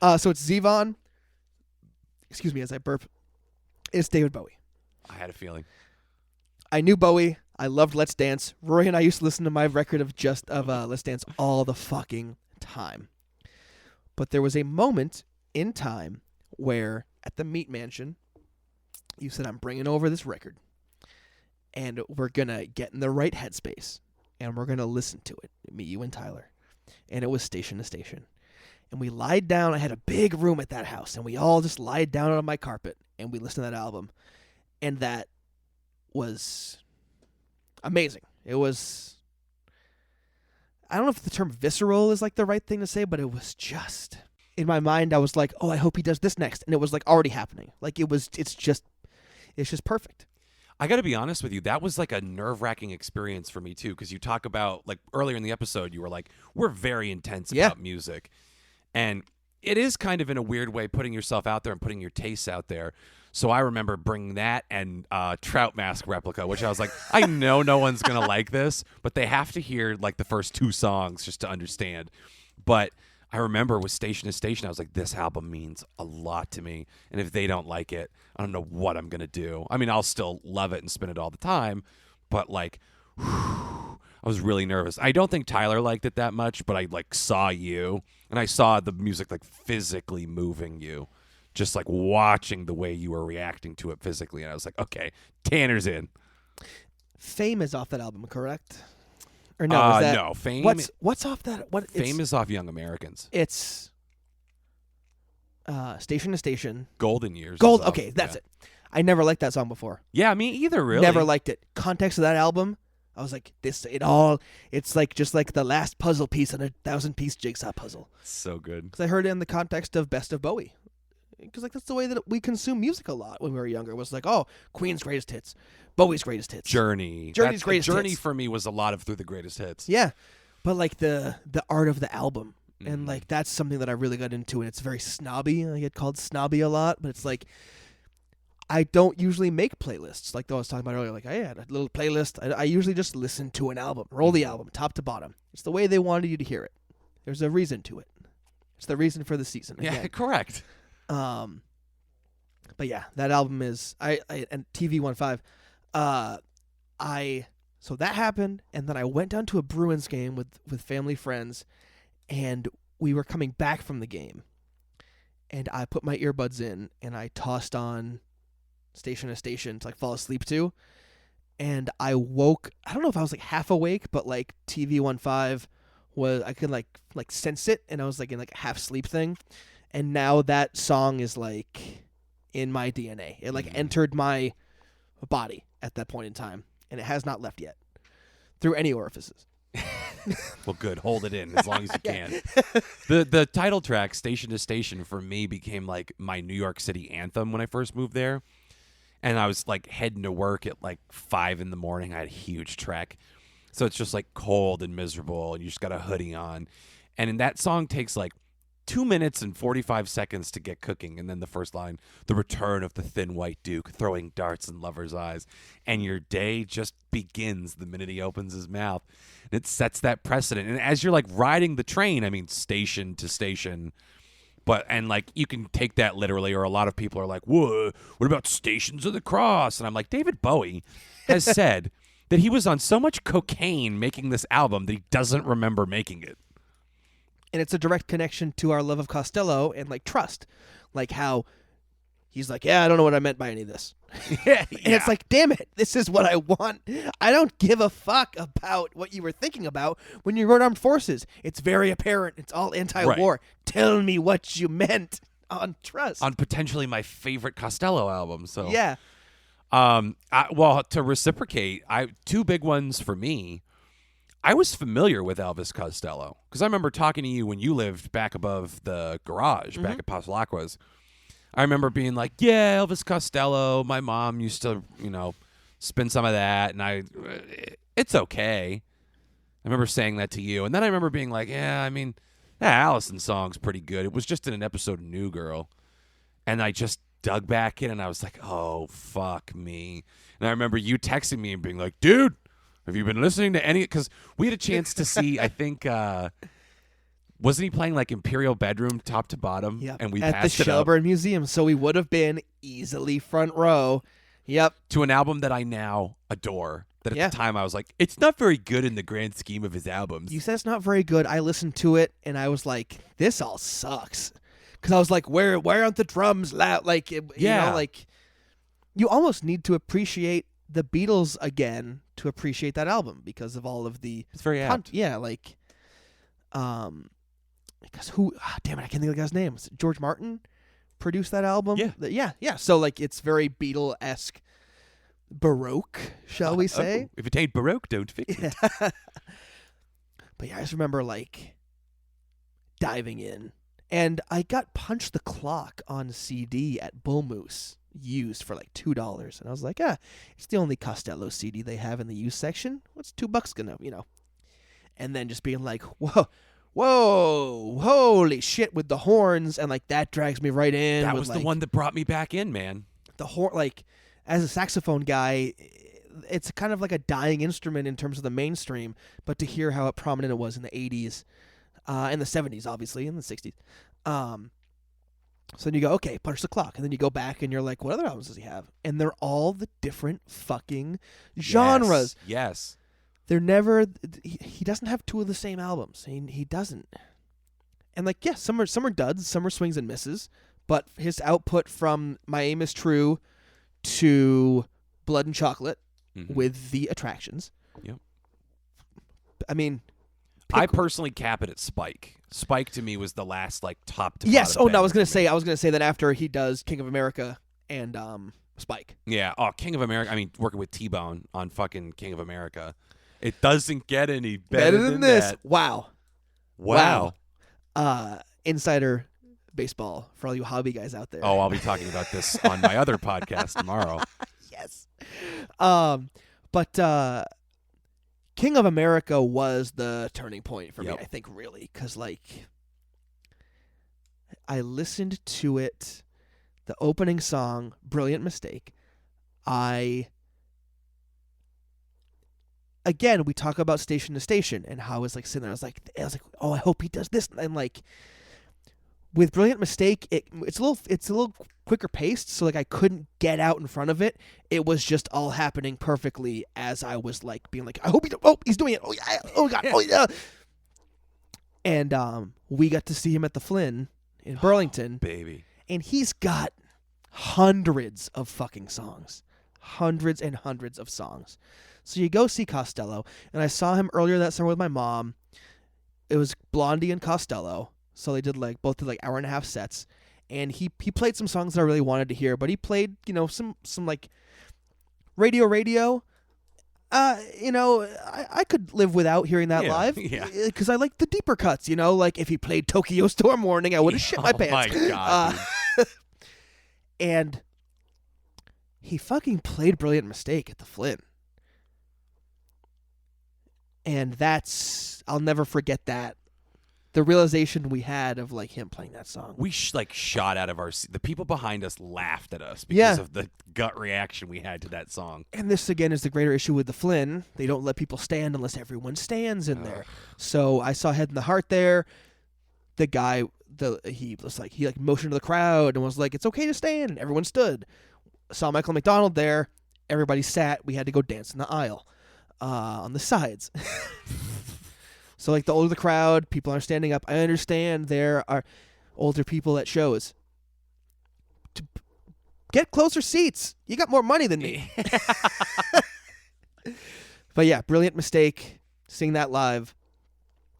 [SPEAKER 2] So it's Zevon. Excuse me as I burp. It's David Bowie.
[SPEAKER 1] I had a feeling.
[SPEAKER 2] I knew Bowie. I loved Let's Dance. Roy and I used to listen to my record of Let's Dance all the fucking time. But there was a moment in time where at the Meat Mansion, you said, I'm bringing over this record, and we're going to get in the right headspace, and we're going to listen to it, me, you, and Tyler. And it was Station to Station. And we lied down. I had a big room at that house, and we all just lied down on my carpet, and we listened to that album. And that was amazing. It was, I don't know if the term visceral is like the right thing to say, but it was just, in my mind, I was like, oh, I hope he does this next. And it was like already happening. Like it's just perfect.
[SPEAKER 1] I got to be honest with you. That was like a nerve-wracking experience for me too, because you talk about, like, earlier in the episode, you were like, we're very intense about music. And it is kind of, in a weird way, putting yourself out there and putting your tastes out there. So I remember bringing that and Trout Mask Replica, which I was like, I know no one's going to like this, but they have to hear like the first 2 songs just to understand. But I remember with Station to Station, I was like, this album means a lot to me. And if they don't like it, I don't know what I'm going to do. I mean, I'll still love it and spin it all the time. But like, I was really nervous. I don't think Tyler liked it that much, but I like saw you. And I saw the music like physically moving you. Just like watching the way you were reacting to it physically. And I was like, okay, Tanner's in.
[SPEAKER 2] Fame is off that album, correct? Or no, is that,
[SPEAKER 1] no, Fame.
[SPEAKER 2] What's off that?
[SPEAKER 1] Fame is off Young Americans.
[SPEAKER 2] It's Station to Station.
[SPEAKER 1] Golden Years.
[SPEAKER 2] Okay, that's it. I never liked that song before.
[SPEAKER 1] Yeah, me either, really.
[SPEAKER 2] Never liked it. Context of that album, I was like, it's like just like the last puzzle piece on a 1,000-piece jigsaw puzzle.
[SPEAKER 1] So good.
[SPEAKER 2] Because I heard it in the context of Best of Bowie. Because like that's the way that we consume music a lot when we were younger. It was like, oh, Queen's greatest hits, Bowie's greatest hits,
[SPEAKER 1] Journey's greatest Journey hits. For me was a lot of Through the Greatest Hits.
[SPEAKER 2] Yeah, but like the art of the album, and like that's something that I really got into, and it's very snobby. I get called snobby a lot, but it's like I don't usually make playlists like I was talking about earlier. Like I had a little playlist. I usually just listen to an album, roll the album top to bottom. It's the way they wanted you to hear it. There's a reason to it. It's the reason for the season. Again.
[SPEAKER 1] Yeah, correct.
[SPEAKER 2] But yeah, that album is and TV15. So that happened, and then I went down to a Bruins game with family friends, and we were coming back from the game, and I put my earbuds in and I tossed on Station to Station to like fall asleep to, and I woke. I don't know if I was like half awake, but like TV15 was, I could like sense it, and I was like in like a half sleep thing. And now that song is like in my DNA. It like entered my body at that point in time, and it has not left yet through any orifices.
[SPEAKER 1] Well, good. Hold it in as long as you can. The title track, Station to Station, for me became like my New York City anthem when I first moved there. And I was like heading to work at like 5 a.m. I had a huge trek. So it's just like cold and miserable, and you just got a hoodie on. And that song takes like 2 minutes and 45 seconds to get cooking, and then the first line, the return of the thin white duke, throwing darts in lovers' eyes, and your day just begins the minute he opens his mouth. And it sets that precedent. And as you're like riding the train, I mean, station to station, and like you can take that literally, or a lot of people are like, whoa, what about Stations of the Cross? And I'm like, David Bowie has said that he was on so much cocaine making this album that he doesn't remember making it.
[SPEAKER 2] And it's a direct connection to our love of Costello and like trust, like how he's like, yeah, I don't know what I meant by any of this.
[SPEAKER 1] Yeah.
[SPEAKER 2] And it's like, damn it, this is what I want. I don't give a fuck about what you were thinking about when you wrote Armed Forces. It's very apparent. It's all anti-war. Right. Tell me what you meant on Trust.
[SPEAKER 1] On potentially my favorite Costello album. So
[SPEAKER 2] yeah.
[SPEAKER 1] Well, to reciprocate, 2 big ones for me. I was familiar with Elvis Costello because I remember talking to you when you lived back above the garage back at Pasalacquas. I remember being like, yeah, Elvis Costello. My mom used to, spin some of that, and it's okay. I remember saying that to you. And then I remember being like, yeah, I mean, that Allison song's pretty good. It was just in an episode of New Girl. And I just dug back in, and I was like, oh, fuck me. And I remember you texting me and being like, dude, have you been listening to any? Because we had a chance to see, I think, wasn't he playing like Imperial Bedroom top to bottom?
[SPEAKER 2] Yep.
[SPEAKER 1] And we
[SPEAKER 2] at
[SPEAKER 1] passed
[SPEAKER 2] the Shelburne Museum, so we would have been easily front row. Yep.
[SPEAKER 1] To an album that I now adore. That at the time I was like, it's not very good in the grand scheme of his albums.
[SPEAKER 2] You said it's not very good. I listened to it and I was like, this all sucks. Because I was like, where aren't the drums loud? Like, you almost need to appreciate the Beatles again to appreciate that album because of all of the
[SPEAKER 1] it's very apt.
[SPEAKER 2] because damn it, I can't think of the guy's name. Was it George Martin produced that album?
[SPEAKER 1] Yeah.
[SPEAKER 2] Yeah. So like it's very Beatle-esque, Baroque, shall we say?
[SPEAKER 1] Oh, if it ain't Baroque, don't fix it.
[SPEAKER 2] But yeah, I just remember like diving in, and I got Punch the Clock on CD at Bull Moose used for like $2, and I was like, it's the only Costello CD they have in the used section. What's $2 gonna, And then just being like, whoa, holy shit, with the horns, and like that drags me right in.
[SPEAKER 1] That was the one that brought me back in, man.
[SPEAKER 2] The horn, like as a saxophone guy, it's kind of like a dying instrument in terms of the mainstream, but to hear how prominent it was in the 80s, in the 70s, obviously, in the 60s. So then you go, okay, Punch the Clock. And then you go back and you're like, what other albums does he have? And they're all the different fucking genres.
[SPEAKER 1] Yes.
[SPEAKER 2] They're never, he doesn't have two of the same albums. He doesn't. And like, yeah, some are duds, some are swings and misses, but his output from My Aim Is True to Blood and Chocolate with the Attractions.
[SPEAKER 1] Yep.
[SPEAKER 2] I mean,
[SPEAKER 1] I personally cap it at Spike. Spike to me was the last like top to
[SPEAKER 2] yes.
[SPEAKER 1] bottom.
[SPEAKER 2] Oh no, I was gonna say that after he does King of America and Spike.
[SPEAKER 1] Yeah. Oh, King of America. I mean, working with T-Bone on fucking King of America, it doesn't get any better than
[SPEAKER 2] this.
[SPEAKER 1] That.
[SPEAKER 2] Wow. Insider baseball for all you hobby guys out there.
[SPEAKER 1] Oh, I'll be talking about this on my other podcast tomorrow.
[SPEAKER 2] Yes. But King of America was the turning point for me, I think, really, because like I listened to it, the opening song, Brilliant Mistake. Again, we talk about Station to Station and how it's like sitting there. I was like, oh, I hope he does this, and like with Brilliant Mistake, it's a little quicker paced, so like I couldn't get out in front of it. It was just all happening perfectly as I was like being like, I hope he's doing it. Oh yeah, oh god, oh yeah. And we got to see him at the Flynn in Burlington,
[SPEAKER 1] baby,
[SPEAKER 2] and he's got hundreds of fucking songs, hundreds and hundreds of songs. So you go see Costello, and I saw him earlier that summer with my mom. It was Blondie and Costello. So they both did hour and a half sets, and he played some songs that I really wanted to hear, but he played some like radio. I could live without hearing that live, because I like the deeper cuts. Like if he played Tokyo Storm Warning, I would have shit my pants.
[SPEAKER 1] Oh my god!
[SPEAKER 2] And he fucking played Brilliant Mistake at the Flynn, and I'll never forget that. The realization we had of him playing that song.
[SPEAKER 1] We shot out of our seat. The people behind us laughed at us because of the gut reaction we had to that song.
[SPEAKER 2] And this again is the greater issue with the Flynn. They don't let people stand unless everyone stands in there. So I saw Head in the Heart there. The guy, he motioned to the crowd and was like, "It's okay to stand," and everyone stood. Saw Michael McDonald there. Everybody sat. We had to go dance in the aisle, on the sides. So, the older the crowd, people aren't standing up. I understand there are older people at shows. Get closer seats. You got more money than me. But yeah, Brilliant Mistake. Seeing that live.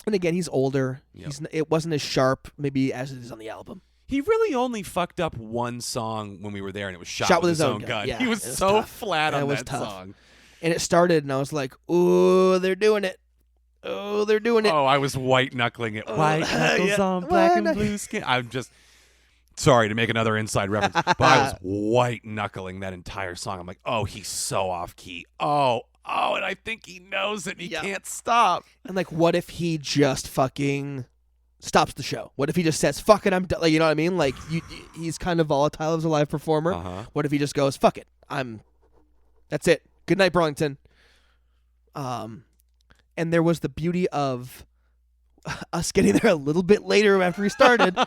[SPEAKER 2] And again, he's older.
[SPEAKER 1] Yep.
[SPEAKER 2] It wasn't as sharp, maybe, as it is on the album.
[SPEAKER 1] He really only fucked up one song when we were there, and it was Shot with His Own Gun.
[SPEAKER 2] Yeah,
[SPEAKER 1] he was so
[SPEAKER 2] tough.
[SPEAKER 1] flat on that
[SPEAKER 2] tough.
[SPEAKER 1] song.
[SPEAKER 2] And it started, and I was like, ooh, they're doing it. Oh, they're doing it.
[SPEAKER 1] Oh, I was white-knuckling it. White knuckles on black and blue skin. I'm just... Sorry to make another inside reference, but I was white-knuckling that entire song. I'm like, oh, he's so off-key. Oh, and I think he knows it, and he can't stop.
[SPEAKER 2] And, what if he just fucking stops the show? What if he just says, fuck it, I'm done? You know what I mean? He's kind of volatile as a live performer.
[SPEAKER 1] Uh-huh.
[SPEAKER 2] What if he just goes, fuck it, that's it. Good night, Burlington. And there was the beauty of us getting there a little bit later after we started,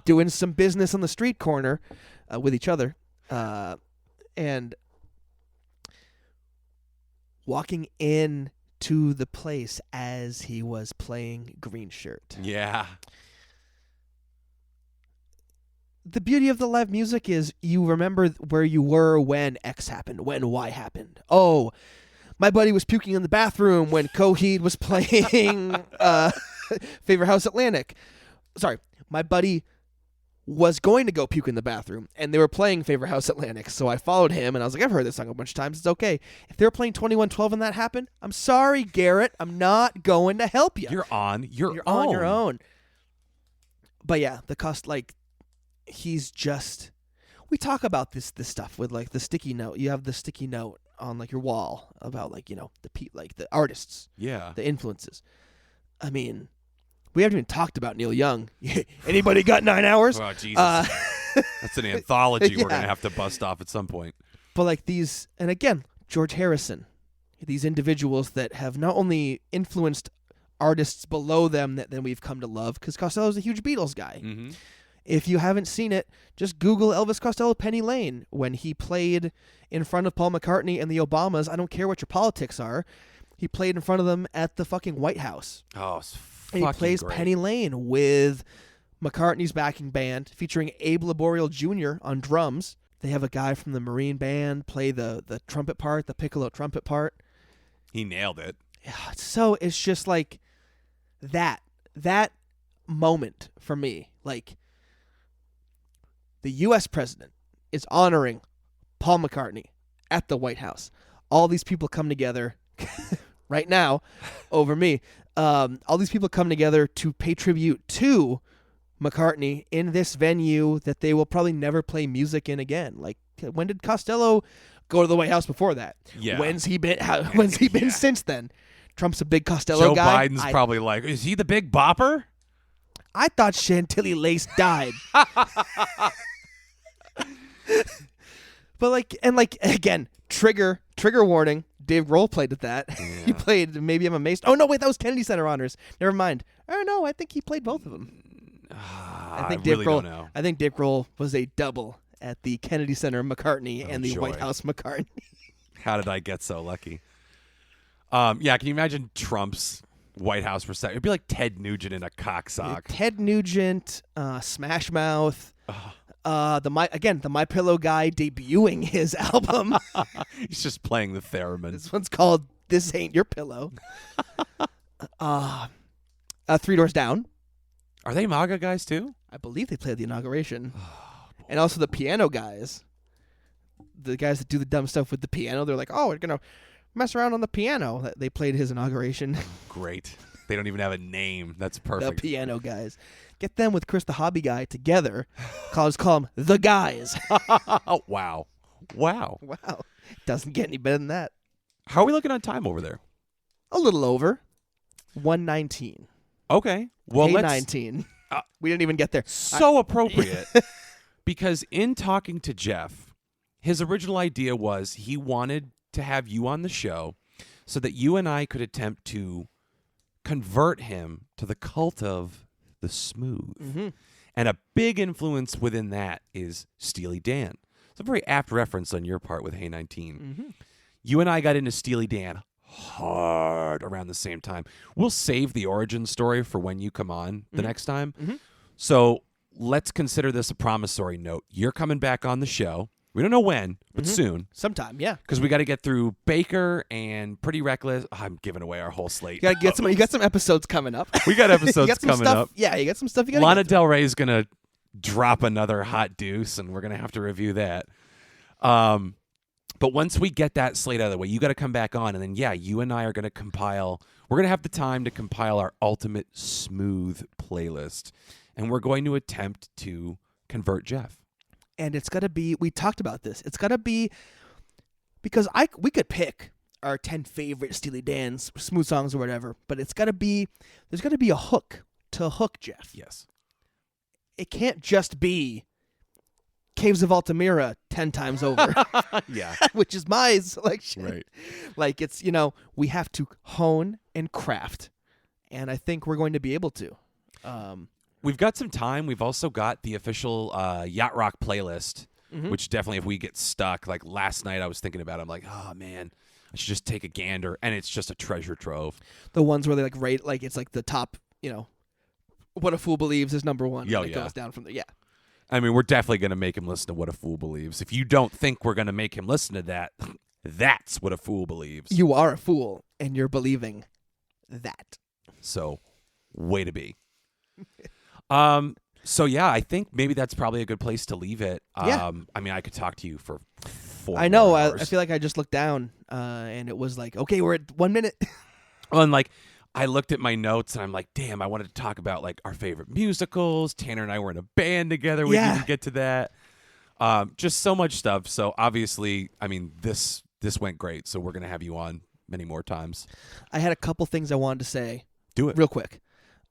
[SPEAKER 2] doing some business on the street corner with each other, and walking in to the place as he was playing Green Shirt.
[SPEAKER 1] Yeah.
[SPEAKER 2] The beauty of the live music is you remember where you were when X happened, when Y happened. Oh, my buddy was puking in the bathroom when Coheed was playing Favorite House Atlantic. sorry, my buddy was going to go puke in the bathroom, and they were playing Favorite House Atlantic, so I followed him, and I was like, I've heard this song a bunch of times. It's okay. If they were playing 2112 and that happened, I'm sorry, Garrett. I'm not going to help you.
[SPEAKER 1] You're on your
[SPEAKER 2] You're
[SPEAKER 1] own.
[SPEAKER 2] on your own. But yeah, he's just... We talk about this stuff with, like, the sticky note. You have the sticky note on, like, your wall about, like, the artists.
[SPEAKER 1] Yeah.
[SPEAKER 2] The influences. I mean... We haven't even talked about Neil Young. Anybody got 9 hours?
[SPEAKER 1] Oh, Jesus. That's an anthology we're going to have to bust off at some point.
[SPEAKER 2] But like these, and again, George Harrison, these individuals that have not only influenced artists below them that then we've come to love, because Costello's a huge Beatles guy.
[SPEAKER 1] Mm-hmm.
[SPEAKER 2] If you haven't seen it, just Google Elvis Costello Penny Lane when he played in front of Paul McCartney and the Obamas. I don't care what your politics are. He played in front of them at the fucking White House.
[SPEAKER 1] Oh, it's
[SPEAKER 2] and he plays
[SPEAKER 1] great.
[SPEAKER 2] Penny Lane with McCartney's backing band, featuring Abe Laboriel Jr. on drums. They have a guy from the Marine Band play the trumpet part, the piccolo trumpet part.
[SPEAKER 1] He nailed it.
[SPEAKER 2] Yeah, so it's just like that moment for me. Like, the U.S. president is honoring Paul McCartney at the White House. All these people come together right now over me. All these people come together to pay tribute to McCartney in this venue that they will probably never play music in again. Like, when did Costello go to the White House before that?
[SPEAKER 1] Yeah.
[SPEAKER 2] When's he been since then? Trump's a big Costello guy.
[SPEAKER 1] Joe Biden's probably like, is he the big bopper?
[SPEAKER 2] I thought Chantilly Lace died. But again, trigger warning. Dave Grohl played at that. Yeah. He played Maybe I'm Amazed. Oh, no, wait, that was Kennedy Center Honors. Never mind. Oh, no, I think he played both of them.
[SPEAKER 1] I really don't know.
[SPEAKER 2] I think Dave Grohl was a double at the Kennedy Center McCartney and the White House McCartney.
[SPEAKER 1] How did I get so lucky? Yeah, can you imagine Trump's White House reception? It'd be like Ted Nugent in a cocksock.
[SPEAKER 2] Ted Nugent, Smash Mouth. The My Pillow guy debuting his album.
[SPEAKER 1] He's just playing the theremin.
[SPEAKER 2] This one's called This Ain't Your Pillow. 3 Doors Down.
[SPEAKER 1] Are they MAGA guys too?
[SPEAKER 2] I believe they played the inauguration. And also the piano guys. The guys that do the dumb stuff with the piano. They're like, oh, we're going to mess around on the piano. They played his inauguration. Great.
[SPEAKER 1] They don't even have a name. That's perfect.
[SPEAKER 2] The piano guys. Get them with Chris the Hobby Guy together. Call them The Guys.
[SPEAKER 1] Wow.
[SPEAKER 2] Doesn't get any better than that.
[SPEAKER 1] How are we looking on time over there?
[SPEAKER 2] A little over. 1:19.
[SPEAKER 1] Okay. Well,
[SPEAKER 2] let's 19. We didn't even get there.
[SPEAKER 1] So appropriate. Because in talking to Geoff, his original idea was he wanted to have you on the show so that you and I could attempt to convert him to the cult of the smooth.
[SPEAKER 2] Mm-hmm.
[SPEAKER 1] And a big influence within that is Steely Dan. It's a very apt reference on your part with Hey 19.
[SPEAKER 2] Mm-hmm.
[SPEAKER 1] You and I got into Steely Dan hard around the same time. We'll save the origin story for when you come on the next time.
[SPEAKER 2] Mm-hmm.
[SPEAKER 1] So let's consider this a promissory note. You're coming back on the show. We don't know when, but soon.
[SPEAKER 2] Sometime, yeah.
[SPEAKER 1] Because we got to get through Baker and Pretty Reckless. I'm giving away our whole slate.
[SPEAKER 2] You got some episodes coming up.
[SPEAKER 1] We got episodes coming up.
[SPEAKER 2] Yeah, you got some stuff you got to
[SPEAKER 1] Lana Del Rey's going to drop another hot deuce, and we're going to have to review that. But once we get that slate out of the way, you got to come back on, and then, yeah, you and I are going to compile. We're going to have the time to compile our ultimate smooth playlist, and we're going to attempt to convert Geoff.
[SPEAKER 2] And it's got to be, we talked about this, it's got to be, because we could pick our 10 favorite Steely Dan smooth songs or whatever, but it's got to be, there's got to be a hook to hook Geoff.
[SPEAKER 1] Yes.
[SPEAKER 2] It can't just be Caves of Altamira 10 times over.
[SPEAKER 1] Yeah.
[SPEAKER 2] Which is my selection.
[SPEAKER 1] Right.
[SPEAKER 2] Like, it's, we have to hone and craft. And I think we're going to be able to.
[SPEAKER 1] We've got some time. We've also got the official Yacht Rock playlist, which definitely, if we get stuck, like last night I was thinking about it, I'm like, oh, man, I should just take a gander. And it's just a treasure trove.
[SPEAKER 2] The ones where they rate, it's like the top, What a Fool Believes is number one.
[SPEAKER 1] Yo,
[SPEAKER 2] and it goes down from there. Yeah.
[SPEAKER 1] I mean, we're definitely going to make him listen to What a Fool Believes. If you don't think we're going to make him listen to that, that's What a Fool Believes.
[SPEAKER 2] You are a fool, and you're believing that.
[SPEAKER 1] So, way to be. So yeah, I think maybe that's probably a good place to leave it.
[SPEAKER 2] Yeah.
[SPEAKER 1] I mean, I could talk to you for 4
[SPEAKER 2] I know.
[SPEAKER 1] more
[SPEAKER 2] I
[SPEAKER 1] hours.
[SPEAKER 2] feel like I just looked down, and it was like, okay, we're at 1 minute.
[SPEAKER 1] Well, and like I looked at my notes and I'm like, damn, I wanted to talk about like our favorite musicals. Tanner and I were in a band together. We
[SPEAKER 2] Yeah.
[SPEAKER 1] didn't get to that. Just so much stuff. So obviously, I mean, this went great. So we're gonna have you on many more times.
[SPEAKER 2] I had a couple things I wanted to say.
[SPEAKER 1] Do it.
[SPEAKER 2] Real quick.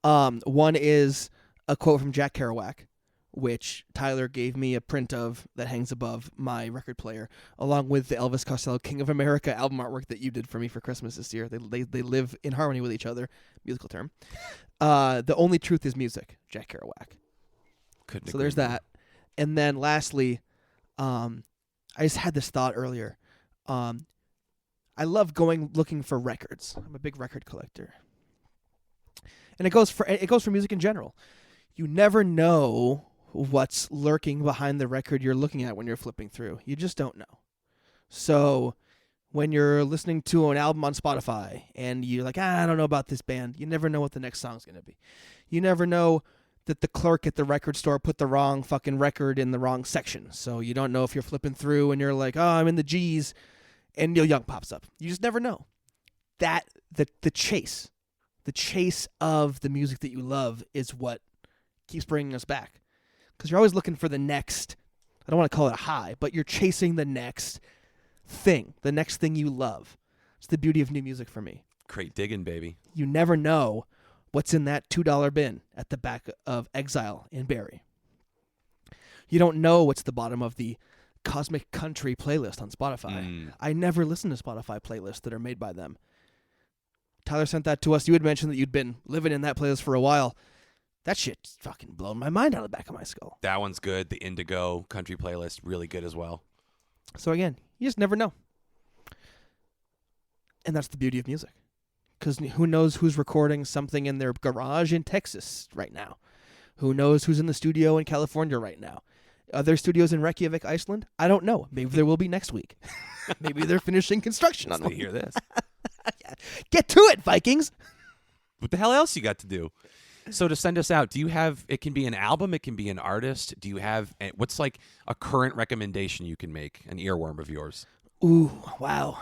[SPEAKER 2] One is a quote from Jack Kerouac, which Tyler gave me a print of that hangs above my record player, along with the Elvis Costello King of America album artwork that you did for me for Christmas this year. They live in harmony with each other, musical term. The only truth is music, Jack Kerouac.
[SPEAKER 1] Couldn't
[SPEAKER 2] So there's
[SPEAKER 1] agree more.
[SPEAKER 2] that. And then lastly, I just had this thought earlier. I love looking for records. I'm a big record collector. And it goes for music in general. You never know what's lurking behind the record you're looking at when you're flipping through. You just don't know. So when you're listening to an album on Spotify and you're like, I don't know about this band, you never know what the next song's going to be. You never know that the clerk at the record store put the wrong fucking record in the wrong section. So you don't know if you're flipping through and you're like, oh, I'm in the G's, and Neil Young pops up. You just never know. That the chase of the music that you love is what keeps bringing us back. Because you're always looking for the next, I don't want to call it a high, but you're chasing the next thing you love. It's the beauty of new music for me.
[SPEAKER 1] Crate digging, baby.
[SPEAKER 2] You never know what's in that $2 bin at the back of Exile in Barrie. You don't know what's the bottom of the Cosmic Country playlist on Spotify. I never listen to Spotify playlists that are made by them. Tyler sent that to us. You had mentioned that you'd been living in that playlist for a while. That shit's fucking blown my mind out of the back of my skull.
[SPEAKER 1] That one's good. The Indigo country playlist, really good as well.
[SPEAKER 2] So again, you just never know. And that's the beauty of music. Because who knows who's recording something in their garage in Texas right now? Who knows who's in the studio in California right now? Are there studios in Reykjavik, Iceland? I don't know. Maybe there will be next week. Maybe they're finishing construction on
[SPEAKER 1] They
[SPEAKER 2] one.
[SPEAKER 1] hear this.
[SPEAKER 2] Get to it, Vikings!
[SPEAKER 1] What the hell else you got to do? So to send us out, do you have, it can be an album, it can be an artist. Do you have, what's like a current recommendation you can make, an earworm of yours?
[SPEAKER 2] Ooh, wow.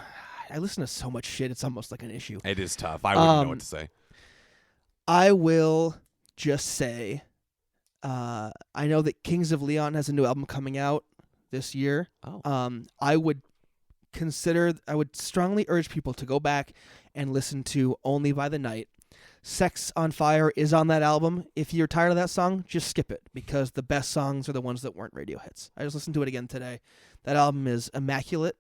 [SPEAKER 2] I listen to so much shit, it's almost like an issue.
[SPEAKER 1] It is tough. I wouldn't know what to say.
[SPEAKER 2] I will just say, I know that Kings of Leon has a new album coming out this year.
[SPEAKER 1] Oh.
[SPEAKER 2] I would strongly urge people to go back and listen to Only by the Night. Sex on Fire is on that album. If you're tired of that song, just skip it, because the best songs are the ones that weren't radio hits. I just listened to it again today. That album is immaculate.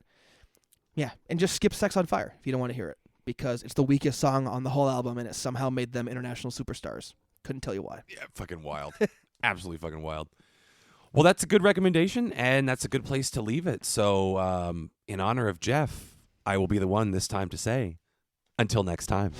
[SPEAKER 2] Yeah, and just skip Sex on Fire if you don't want to hear it, because it's the weakest song on the whole album, and it somehow made them international superstars. Couldn't tell you why.
[SPEAKER 1] Yeah, fucking wild. Absolutely fucking wild. Well, that's a good recommendation, and that's a good place to leave it. So, in honor of Geoff, I will be the one this time to say, until next time.